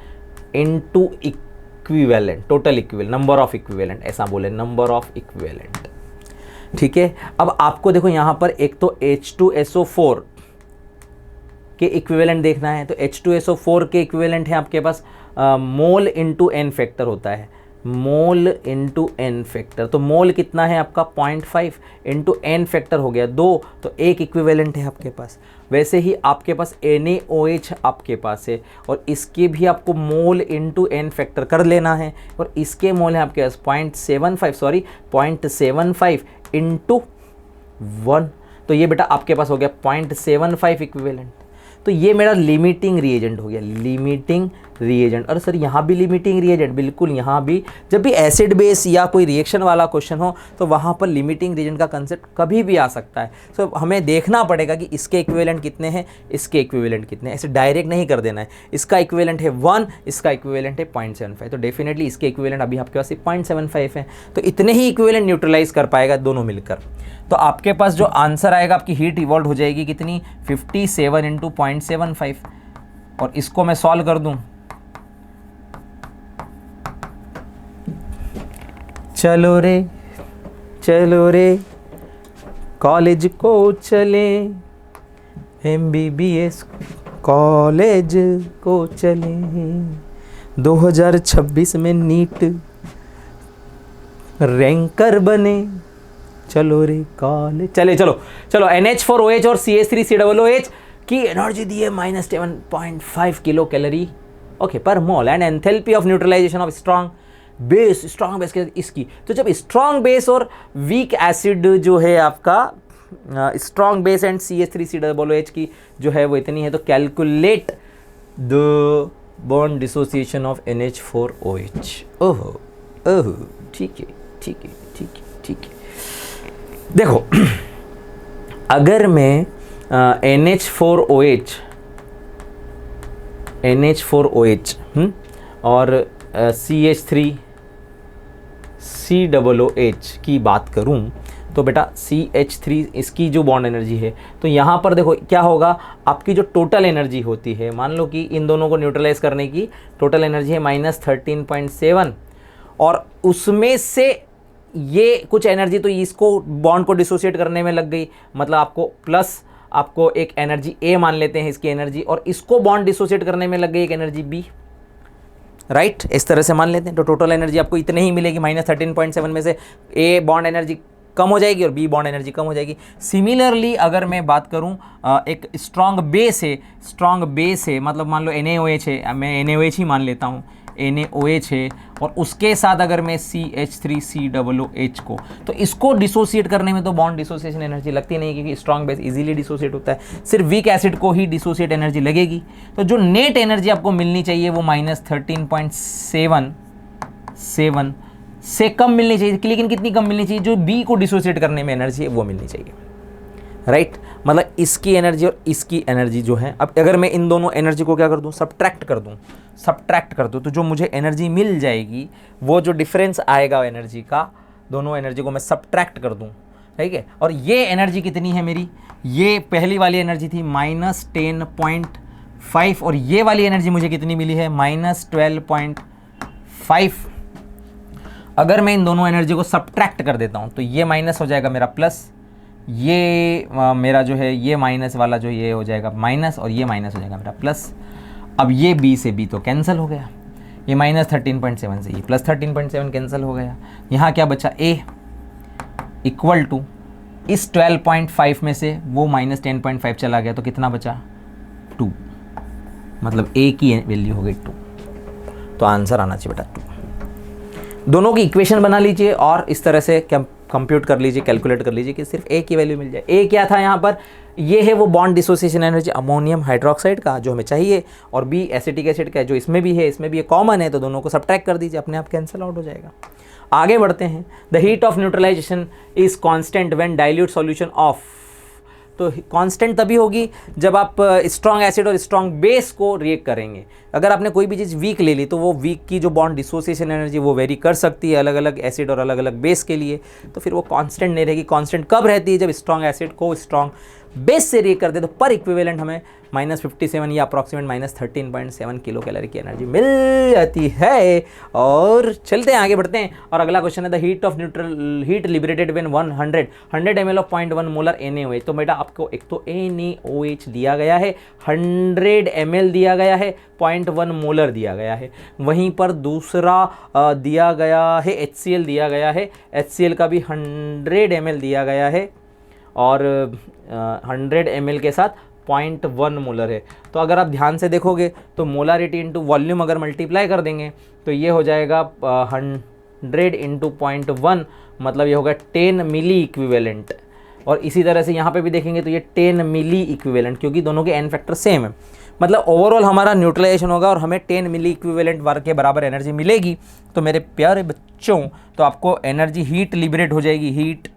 into equivalent, total equivalent, number of equivalent, ऐसा बोले, नंबर ऑफ इक्विवेलेंट। ठीक है। अब आपको देखो यहाँ पर एक तो H2SO4 के इक्विवेलेंट देखना है। तो H2SO4 के इक्विवेलेंट है आपके पास मोल इंटू एन फैक्टर होता है, मोल इंटू एन फैक्टर। तो मोल कितना है आपका 0.5 इंटू एन फैक्टर हो गया 2, तो एक इक्विवेलेंट है आपके पास। वैसे ही आपके पास NaOH आपके पास है, और इसके भी आपको मोल इंटू एन फैक्टर कर लेना है, और इसके मोल है आपके पास 0.75 इंटू 1। तो ये बेटा आपके पास हो गया 0.75 इक्विवेलेंट। तो ये मेरा लिमिटिंग रिएजेंट हो गया, लिमिटिंग रिएजेंट। और सर यहाँ भी लिमिटिंग रिएजेंट, बिल्कुल यहाँ भी। जब भी एसिड बेस या कोई रिएक्शन वाला क्वेश्चन हो तो वहाँ पर लिमिटिंग रिएजेंट का कंसेप्ट कभी भी आ सकता है। सो हमें देखना पड़ेगा कि इसके इक्विवेलेंट कितने हैं, इसके इक्विवेलेंट कितने हैं, ऐसे डायरेक्ट नहीं कर देना है। इसका इक्विवेलेंट है 1, इसका इक्विवेलेंट है 0.75, तो डेफिनेटली इसके इक्विवेलेंट अभी आपके पास 0.75 है। तो इतने ही इक्विवेलेंट न्यूट्रलाइज कर पाएगा दोनों मिलकर। तो आपके पास जो आंसर आएगा, आपकी हीट इवॉल्व हो जाएगी कितनी, 57 इंटू 0.75। और इसको मैं सॉल्व कर दूं, चलो रे कॉलेज को चले, MBBS कॉलेज को चले, 2026 में नीट रैंकर बने, चलो रे कॉलेज चलो NH4OH और CH3COOH की एनर्जी दी है -7.5 kilo calorie okay per mole, and enthalpy of neutralisation of strong base के इसकी। तो जब स्ट्रॉन्ग बेस और वीक एसिड जो है आपका, स्ट्रॉन्ग बेस एंड CH3COOH की जो है वो इतनी है, तो calculate the bond dissociation of NH4OH। ओहो ठीक है। देखो अगर मैं NH4OH और CH3COOH की बात करूं तो बेटा CH3 इसकी जो बॉन्ड एनर्जी है, तो यहाँ पर देखो क्या होगा, आपकी जो टोटल एनर्जी होती है, मान लो कि इन दोनों को न्यूट्रलाइज करने की टोटल एनर्जी है -13.7, और उसमें से ये कुछ एनर्जी तो इसको बॉन्ड को डिसोशिएट करने में लग गई, मतलब आपको प्लस आपको एक एनर्जी A मान लेते हैं इसकी एनर्जी, और इसको बॉन्ड डिसोशिएट करने में लग गई एक एनर्जी B, राइट इस तरह से मान लेते हैं। तो टोटल एनर्जी आपको इतने ही मिलेगी, -13.7 में से A बॉन्ड एनर्जी कम हो जाएगी और B बॉन्ड एनर्जी कम हो जाएगी। सिमिलरली अगर मैं बात करूं एक स्ट्रॉन्ग बेस है, मतलब मान लो NaOH है, मैं NaOH ही मान लेता हूं, NaOH है, और उसके साथ अगर मैं CH3COOH को, तो इसको डिसोसिएट करने में तो बॉन्ड डिसोसिएशन एनर्जी लगती नहीं, क्योंकि स्ट्रॉन्ग बेस इजीली डिसोसिएट होता है, सिर्फ वीक एसिड को ही डिसोसिएट एनर्जी लगेगी। तो जो नेट एनर्जी आपको मिलनी चाहिए वो -13.7 से कम मिलनी चाहिए, लेकिन कितनी कम मिलनी चाहिए, जो बी को डिसोसिएट करने में एनर्जी है वो मिलनी चाहिए, राइट मतलब इसकी एनर्जी और इसकी एनर्जी जो है, अब अगर मैं इन दोनों एनर्जी को क्या कर दूं, सब्ट्रैक्ट कर दूं, तो जो मुझे एनर्जी मिल जाएगी, वो जो डिफरेंस आएगा एनर्जी का, दोनों एनर्जी को मैं सब्ट्रैक्ट कर दूं, ठीक है। और ये एनर्जी कितनी है मेरी, ये पहली वाली एनर्जी थी -10.5, और ये वाली एनर्जी मुझे कितनी मिली है -12.5। अगर मैं इन दोनों एनर्जी को सब्ट्रैक्ट कर देता हूं तो ये माइनस हो जाएगा मेरा प्लस, ये मेरा जो है ये माइनस वाला जो ये हो जाएगा माइनस, और ये माइनस हो जाएगा मेरा प्लस। अब ये B से B तो कैंसिल हो गया, ये -13.7 से ये +13.7 कैंसिल हो गया। यहाँ क्या बचा, A इक्वल टू इस 12.5 में से वो -10.5 चला गया, तो कितना बचा 2, मतलब A की वैल्यू हो गई 2। तो आंसर आना चाहिए बेटा 2। दोनों की इक्वेशन बना लीजिए और इस तरह से कंप्यूट कर लीजिए, कैलकुलेट कर लीजिए कि सिर्फ A की वैल्यू मिल जाए। A क्या था यहाँ पर, ये है वो bond dissociation energy ammonium hydroxide का जो हमें चाहिए, और B एसिटिक एसिड का जो इसमें भी है, इसमें भी ये कॉमन है, तो दोनों को सब्ट्रैक्ट कर दीजिए, अपने आप कैंसिल आउट हो जाएगा। आगे बढ़ते हैं। The heat of neutralization is constant when dilute solution of, तो कांस्टेंट तभी होगी जब आप स्ट्रॉन्ग एसिड और स्ट्रॉन्ग बेस को रिएक्ट करेंगे। अगर आपने कोई भी चीज़ वीक ले ली तो वो वीक की जो बॉन्ड डिसोसिएशन एनर्जी वो वेरी कर सकती है अलग अलग एसिड और अलग अलग बेस के लिए, तो फिर वो कांस्टेंट नहीं रहेगी। कांस्टेंट कब रहती है, जब स्ट्रॉन्ग एसिड को स्ट्रॉन्ग बेस से रिएक्ट कर दे, तो पर इक्विवेलेंट हमें -57 या अप्रॉक्सीमेट -13.7 किलो कैलोरी की एनर्जी मिल जाती है। और चलते हैं आगे बढ़ते हैं, और अगला क्वेश्चन है the heat liberated when 100 ml of 0.1 molar NaOH। तो बेटा आपको एक तो NaOH दिया गया है, 100 ml दिया गया है, 0.1 मोलर दिया गया है। वहीं पर दूसरा दिया गया है HCl दिया गया है, HCl का भी 100 ml दिया गया है, और 100 ml के साथ 0.1 मोलर है। तो अगर आप ध्यान से देखोगे तो मोलारिटी इंटू वॉल्यूम अगर मल्टीप्लाई कर देंगे तो ये हो जाएगा 100 इंटू 0.1, मतलब ये होगा 10 मिली इक्विवेलेंट। और इसी तरह से यहाँ पे भी देखेंगे तो ये 10 मिली इक्विवेलेंट, क्योंकि दोनों के एन फैक्टर सेम है। मतलब ओवरऑल हमारा न्यूट्रलाइजेशन होगा और हमें 10 मिली इक्विवेलेंट वर्क के बराबर एनर्जी मिलेगी। तो मेरे प्यारे बच्चों, तो आपको एनर्जी हीट लिबरेट हो जाएगी, हीट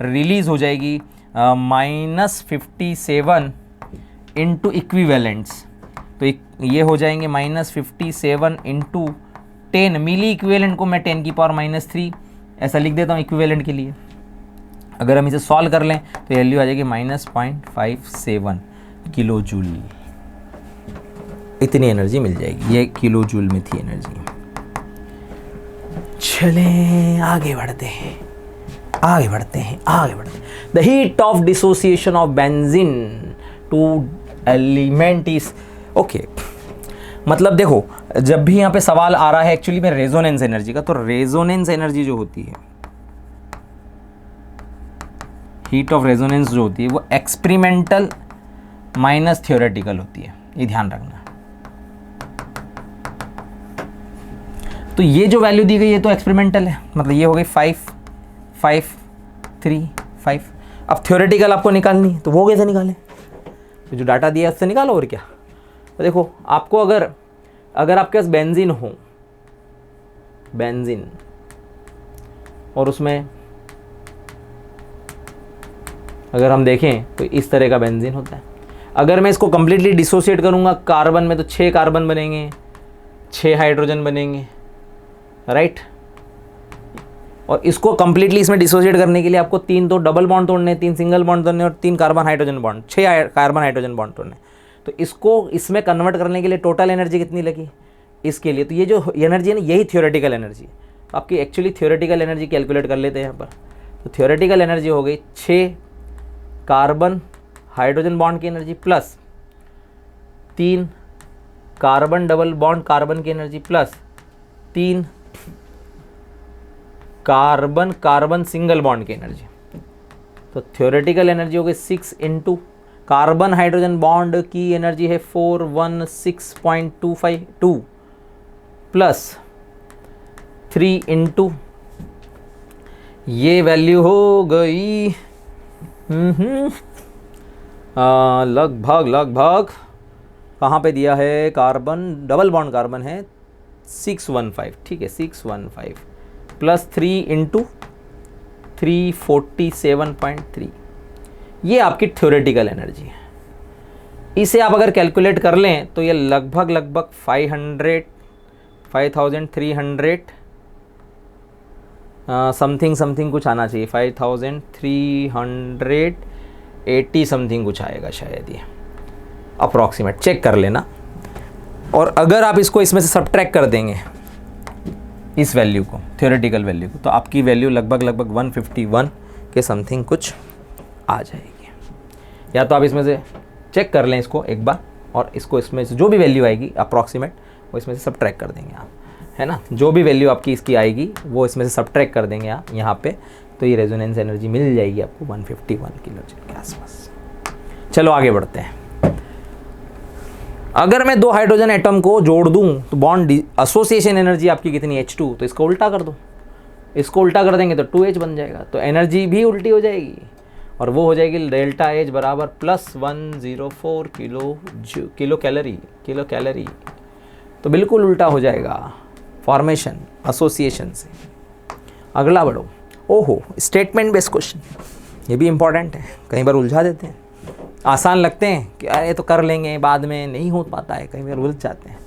रिलीज हो जाएगी -57 इंटू इक्विवेलेंट्स, तो ये हो जाएंगे -57 इंटू 10 मिली इक्विवेलेंट को मैं 10 की पावर -3 ऐसा लिख देता हूँ इक्विवेलेंट के लिए। अगर हम इसे सॉल्व कर लें तो वैल्यू आ जाएगी -0.57 किलो जूल, इतनी एनर्जी मिल जाएगी। ये किलो जूल में थी एनर्जी। चलें आगे बढ़ते हैं। The heat of dissociation of benzene to element is, okay मतलब देखो जब भी यहाँ पे सवाल आ रहा है एक्चुअली में रेजोनेंस एनर्जी का, तो रेजोनेंस एनर्जी जो होती है, हीट ऑफ रेजोनेंस जो होती है वो एक्सपेरिमेंटल माइनस थियोरेटिकल होती है, ये ध्यान रखना। तो ये जो वैल्यू दी गई है तो एक्सपेरिमेंटल है, मतलब ये हो गई 5, 5, 3, 5। अब थ्योरेटिकल आपको निकालनी है तो वो कैसे निकालें, तो जो डाटा दिया है उससे निकालो और क्या। तो देखो आपको अगर आपके पास बेंजीन हो, बेंजीन और उसमें अगर हम देखें तो इस तरह का बेंजीन होता है। अगर मैं इसको कंप्लीटली डिसोसिएट करूँगा कार्बन में तो 6 कार्बन बनेंगे, 6 हाइड्रोजन बनेंगे, राइट। और इसको कंप्लीटली इसमें डिसोसिएट करने के लिए आपको 3 तो डबल बॉन्ड तोड़ने, 3 सिंगल बॉन्ड तोड़ने और 3 carbon hydrogen bond, 6 carbon hydrogen bond तोड़ने। तो इसको इसमें कन्वर्ट करने के लिए टोटल एनर्जी कितनी लगी इसके लिए? तो ये जो एनर्जी है ना, यही थियोरेटिकल एनर्जी है। तो आपकी एक्चुअली थियोरेटिकल एनर्जी कैलकुलेट कर लेते हैं यहाँ पर। तो थियोरेटिकल एनर्जी हो गई 6 कार्बन हाइड्रोजन बॉन्ड की energy plus 3 carbon double bond carbon की energy plus 3 carbon carbon single bond की एनर्जी। तो थियोरेटिकल एनर्जी हो गई 6 इंटू कार्बन हाइड्रोजन बॉन्ड की एनर्जी है 416.252 प्लस 3 इंटू ये वैल्यू हो गई लगभग कहाँ पे दिया है? कार्बन डबल बॉन्ड कार्बन है 615, ठीक है 615 प्लस 3 इंटू 347.3, ये आपकी थ्योरेटिकल एनर्जी है। इसे आप अगर कैलकुलेट कर लें तो ये लगभग 5300 समथिंग कुछ आना चाहिए, 5380 समथिंग कुछ आएगा शायद, ये अप्रॉक्सीमेट चेक कर लेना। और अगर आप इसको इसमें से सब्ट्रैक्ट कर देंगे इस वैल्यू को, थ्योरेटिकल वैल्यू को, तो आपकी वैल्यू लगभग 151 के समथिंग कुछ आ जाएगी। या तो आप इसमें से चेक कर लें इसको एक बार, और इसको इसमें से जो भी वैल्यू आएगी अप्रॉक्सीमेट वो इसमें से सब्ट्रैक्ट कर देंगे आप, है ना। जो भी वैल्यू आपकी इसकी आएगी वो इसमें से सब्ट्रैक्ट कर देंगे आप यहाँ पे, तो ये रेजोनेंस एनर्जी मिल जाएगी आपको 151 किलो जूल के आसपास। चलो आगे बढ़ते हैं। अगर मैं 2 हाइड्रोजन एटम को जोड़ दूं तो बॉन्ड एसोसिएशन एनर्जी आपकी कितनी? H2। तो इसको उल्टा कर दो, इसको उल्टा कर देंगे तो 2H बन जाएगा, तो एनर्जी भी उल्टी हो जाएगी और वो हो जाएगी डेल्टा H बराबर +104 किलो कैलोरी। तो बिल्कुल उल्टा हो जाएगा फॉर्मेशन एसोसिएशन से। अगला बढ़ो। ओहो, स्टेटमेंट बेस्ड क्वेश्चन, ये भी इंपॉर्टेंट है, कई बार उलझा देते हैं। आसान लगते हैं कि अरे तो कर लेंगे, बाद में नहीं हो पाता है, कई बार उलझ जाते हैं।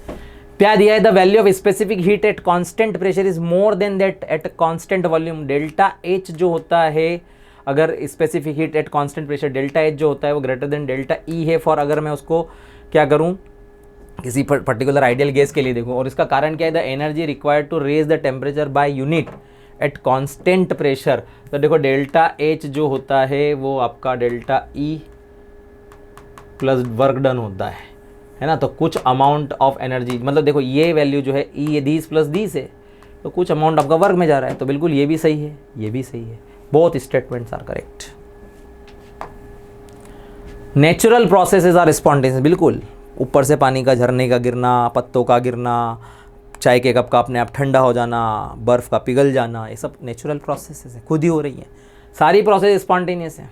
क्या दिया है? The value of specific heat at constant pressure is more than that at constant volume. Delta H जो होता है, अगर specific heat at constant pressure delta H जो होता है वो ग्रेटर देन डेल्टा E है। फॉर अगर मैं उसको क्या करूं, किसी पर्टिकुलर आइडियल गैस के लिए देखूं, और इसका कारण क्या है? The energy required to raise the temperature by unit at constant pressure. तो देखो डेल्टा H जो होता है वो आपका delta E plus work done होता है ना। तो कुछ अमाउंट ऑफ एनर्जी, मतलब देखो ये वैल्यू जो है E, ये दीस प्लस दीस है, तो कुछ अमाउंट आपका वर्क में जा रहा है, तो बिल्कुल ये भी सही है, ये भी सही है। Both statements are correct. Natural processes are spontaneous, बिल्कुल ऊपर से पानी का झरने का गिरना, पत्तों का गिरना, चाय के कप का अपने आप ठंडा हो जाना, बर्फ़ का पिघल जाना, ये सब नेचुरल प्रोसेसेस है, खुद ही हो रही है। सारी प्रोसेस स्पॉन्टेनियस है,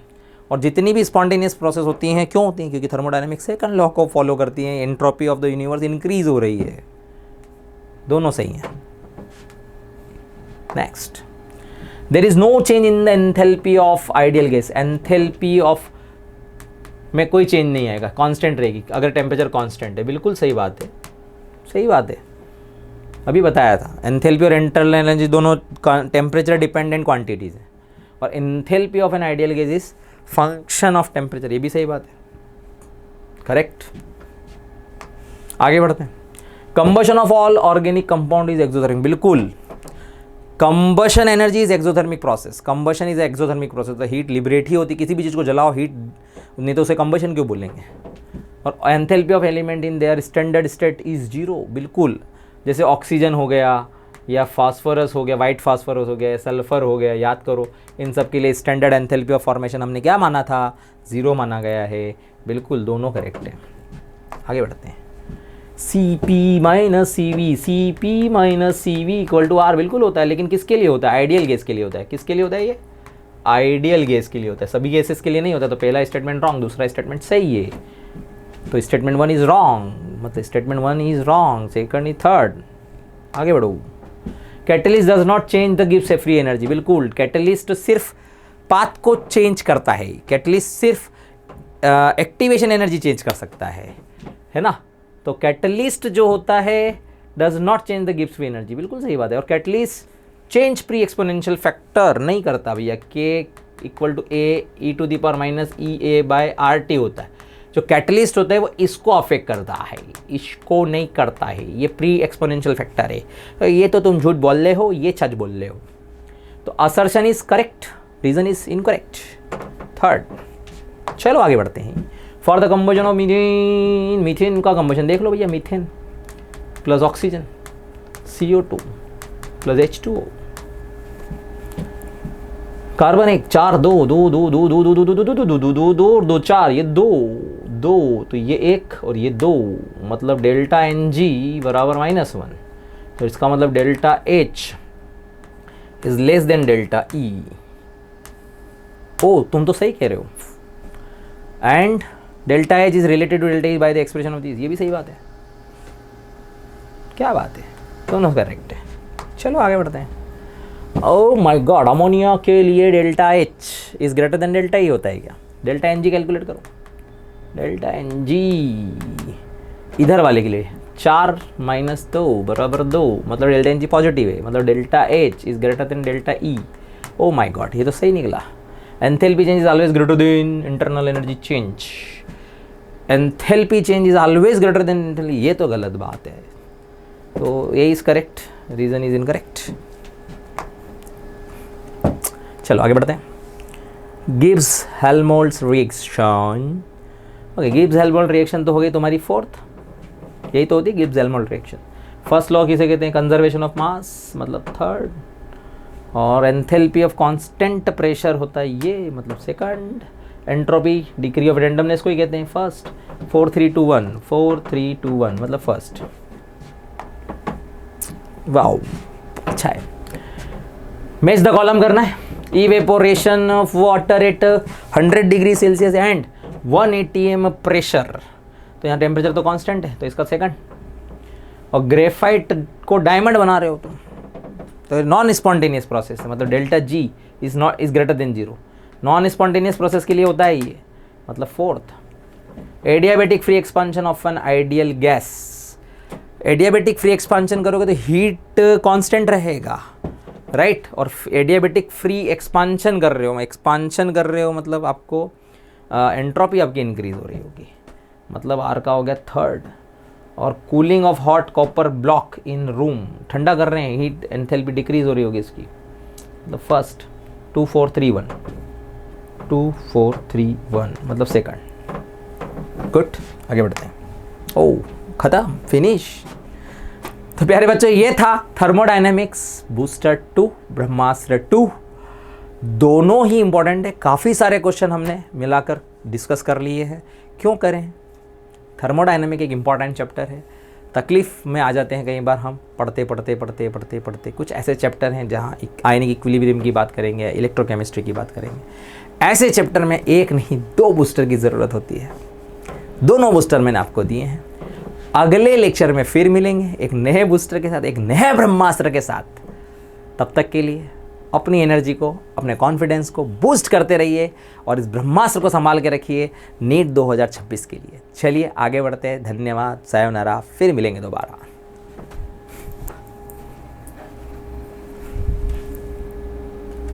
और जितनी भी स्पॉन्टेनियस प्रोसेस होती हैं क्यों होती हैं? क्योंकि थर्मोडायनेमिक्स सेकंड लॉ को फॉलो करती हैं। Entropy of the universe increase हो रही है, दोनों सही हैं। Next, there is no change in the enthalpy of ideal gas. Enthalpy of में कोई चेंज नहीं आएगा, कांस्टेंट रहेगी अगर टेम्परेचर कांस्टेंट है। बिल्कुल सही बात है, सही बात है, अभी बताया था। एंथैल्पी और इंटरनल एनर्जी दोनों टेम्परेचर डिपेंडेंट क्वांटिटीज है, और enthalpy of an ideal gas is function of temperature, ये भी सही बात है, करेक्ट। आगे बढ़ते हैं। Combustion of all organic compound is exothermic, बिल्कुल combustion energy is exothermic process. Combustion is exothermic process, तो हीट लिबरेट ही होती, किसी भी चीज़ को जलाओ हीट, नहीं तो उसे कंबशन क्यों बोलेंगे। और enthalpy of element in their standard state is 0, बिल्कुल। जैसे ऑक्सीजन हो गया, या फास्फोरस हो गया, वाइट फास्फोरस हो गया, सल्फर हो गया, याद करो इन सब के लिए स्टैंडर्ड एंथैल्पी ऑफ फॉर्मेशन हमने क्या माना था? 0 माना गया है। बिल्कुल दोनों करेक्ट है। आगे बढ़ते हैं। Cp minus CV equal to R, बिल्कुल होता है, लेकिन किसके लिए होता है? आइडियल गैस के लिए होता है। किसके लिए होता है? ये आइडियल गैस के लिए होता है, सभी गैसेस के लिए नहीं होता। तो पहला स्टेटमेंट रॉन्ग, दूसरा स्टेटमेंट सही है। तो स्टेटमेंट 1 इज रॉन्ग, मतलब statement 1 is wrong, second is third. आगे बढ़ो। Catalyst does not change the gives A free energy, बिल्कुल कैटलिस्ट सिर्फ पाथ को चेंज करता है। कैटलिस्ट सिर्फ एक्टिवेशन एनर्जी चेंज कर सकता है ना। तो कैटलिस्ट जो होता है does not change the Gibbs free energy, बिल्कुल सही बात है। और catalyst change pre exponential factor नहीं करता भैया, K equal to A e to the power minus E a by R T होता है। जो कैटलिस्ट होता है वो इसको अफेक्ट करता है, इसको नहीं करता है, ये प्री एक्सपोनेंशियल फैक्टर है। तो ये तो तुम झूठ बोल रहे हो, ये सच बोल रहे हो। तो assertion is correct, reason is incorrect. Third, चलो आगे बढ़ते हैं। For the combustion of methane, methane का कंबशन देख लो भैया, methane plus oxygen CO2 plus H2O, carbon एक 4 2 2 2 2 2 2 2 2 2 2 2 2 2 2 4, ये 2 2, तो ये 1 और ये 2, मतलब डेल्टा Ng बराबर -1। तो इसका मतलब delta H is less than delta E। ओ तुम तो सही कह रहे हो। And delta H is related to delta E by the expression of this, ये भी सही बात है। क्या बात है, दोनों करेक्ट है। चलो आगे बढ़ते हैं। ओह माय गॉड, अमोनिया के लिए delta H is greater than delta E होता है क्या? डेल्टा Ng कैलकुलेट करो। डेल्टा Ng इधर वाले के लिए 4 - 2 बराबर 2, मतलब डेल्टा Ng पॉजिटिव है, मतलब delta H is greater than delta E। Oh my god, ये तो सही निकला। Enthalpy change is always greater than internal energy change. Enthalpy change is always greater than internal, ये तो गलत बात है। तो A is correct, reason is incorrect. चलो आगे बढ़ते हैं। Gibbs Helmholtz reaction. Okay, Gibbs Helmholtz reaction तो हो गई तुम्हारी फोर्थ, यही तो होती है Gibbs Helmholtz reaction. First law किसे कहते हैं? कंजर्वेशन ऑफ मास, मतलब थर्ड। और एंथैल्पी ऑफ कांस्टेंट प्रेशर होता है ये, मतलब second. Entropy degree of randomness को ही कहते हैं फर्स्ट। 4 3 2 1, 4 3 2 1 मतलब फर्स्ट। वाओ, अच्छा है। मैच द कॉलम करना है। Evaporation of water at 100 degree Celsius and 1 atm pressure. तो यहाँ टेम्परेचर तो कांस्टेंट है, तो इसका सेकंड। और ग्रेफाइट को डायमंड बना रहे हो तुम, तो नॉन स्पॉन्टेनियस प्रोसेस है, मतलब delta G is greater then 0। Non spontaneous process के लिए होता है ये, मतलब fourth. Adiabatic free expansion of an ideal gas. Adiabatic free expansion करोगे तो हीट कांस्टेंट रहेगा, राइट। और एडियाबेटिक फ्री एक्सपांशन कर रहे हो, मतलब आपको एंट्रोपी आपकी इंक्रीज हो रही होगी, मतलब आर का हो गया थर्ड। और cooling of hot copper block in room, ठंडा कर रहे हैं, हीट एंथैल्पी डिक्रीज हो रही होगी इसकी, मतलब फर्स्ट। 2 4 3 1, 2 4 3 1 मतलब सेकंड। गुड, आगे बढ़ते हैं। ओह खत्म, फिनिश। तो प्यारे बच्चों, ये था थर्मोडायनेमिक्स बूस्टर 2, ब्रह्मास्त्र 2। दोनों ही इंपॉर्टेंट है, काफ़ी सारे क्वेश्चन हमने मिलाकर डिस्कस कर लिए हैं। क्यों करें? थर्मोडायनेमिक एक इम्पॉर्टेंट चैप्टर है। तकलीफ में आ जाते हैं कई बार हम, पढ़ते कुछ ऐसे चैप्टर हैं जहाँ आयनिक इक्विलिब्रियम की बात करेंगे, इलेक्ट्रोकेमिस्ट्री की बात करेंगे। ऐसे चैप्टर में एक नहीं 2 बूस्टर की ज़रूरत होती है। दोनों बूस्टर मैंने आपको दिए हैं। अगले लेक्चर में फिर मिलेंगे एक नए बूस्टर के साथ, एक नए ब्रह्मास्त्र के साथ। तब तक के लिए अपनी एनर्जी को, अपने कॉन्फिडेंस को बूस्ट करते रहिए और इस ब्रह्मास्त्र को संभाल के रखिए नीट 2026 के लिए। चलिए आगे बढ़ते हैं। धन्यवाद, सायोनारा, फिर मिलेंगे दोबारा।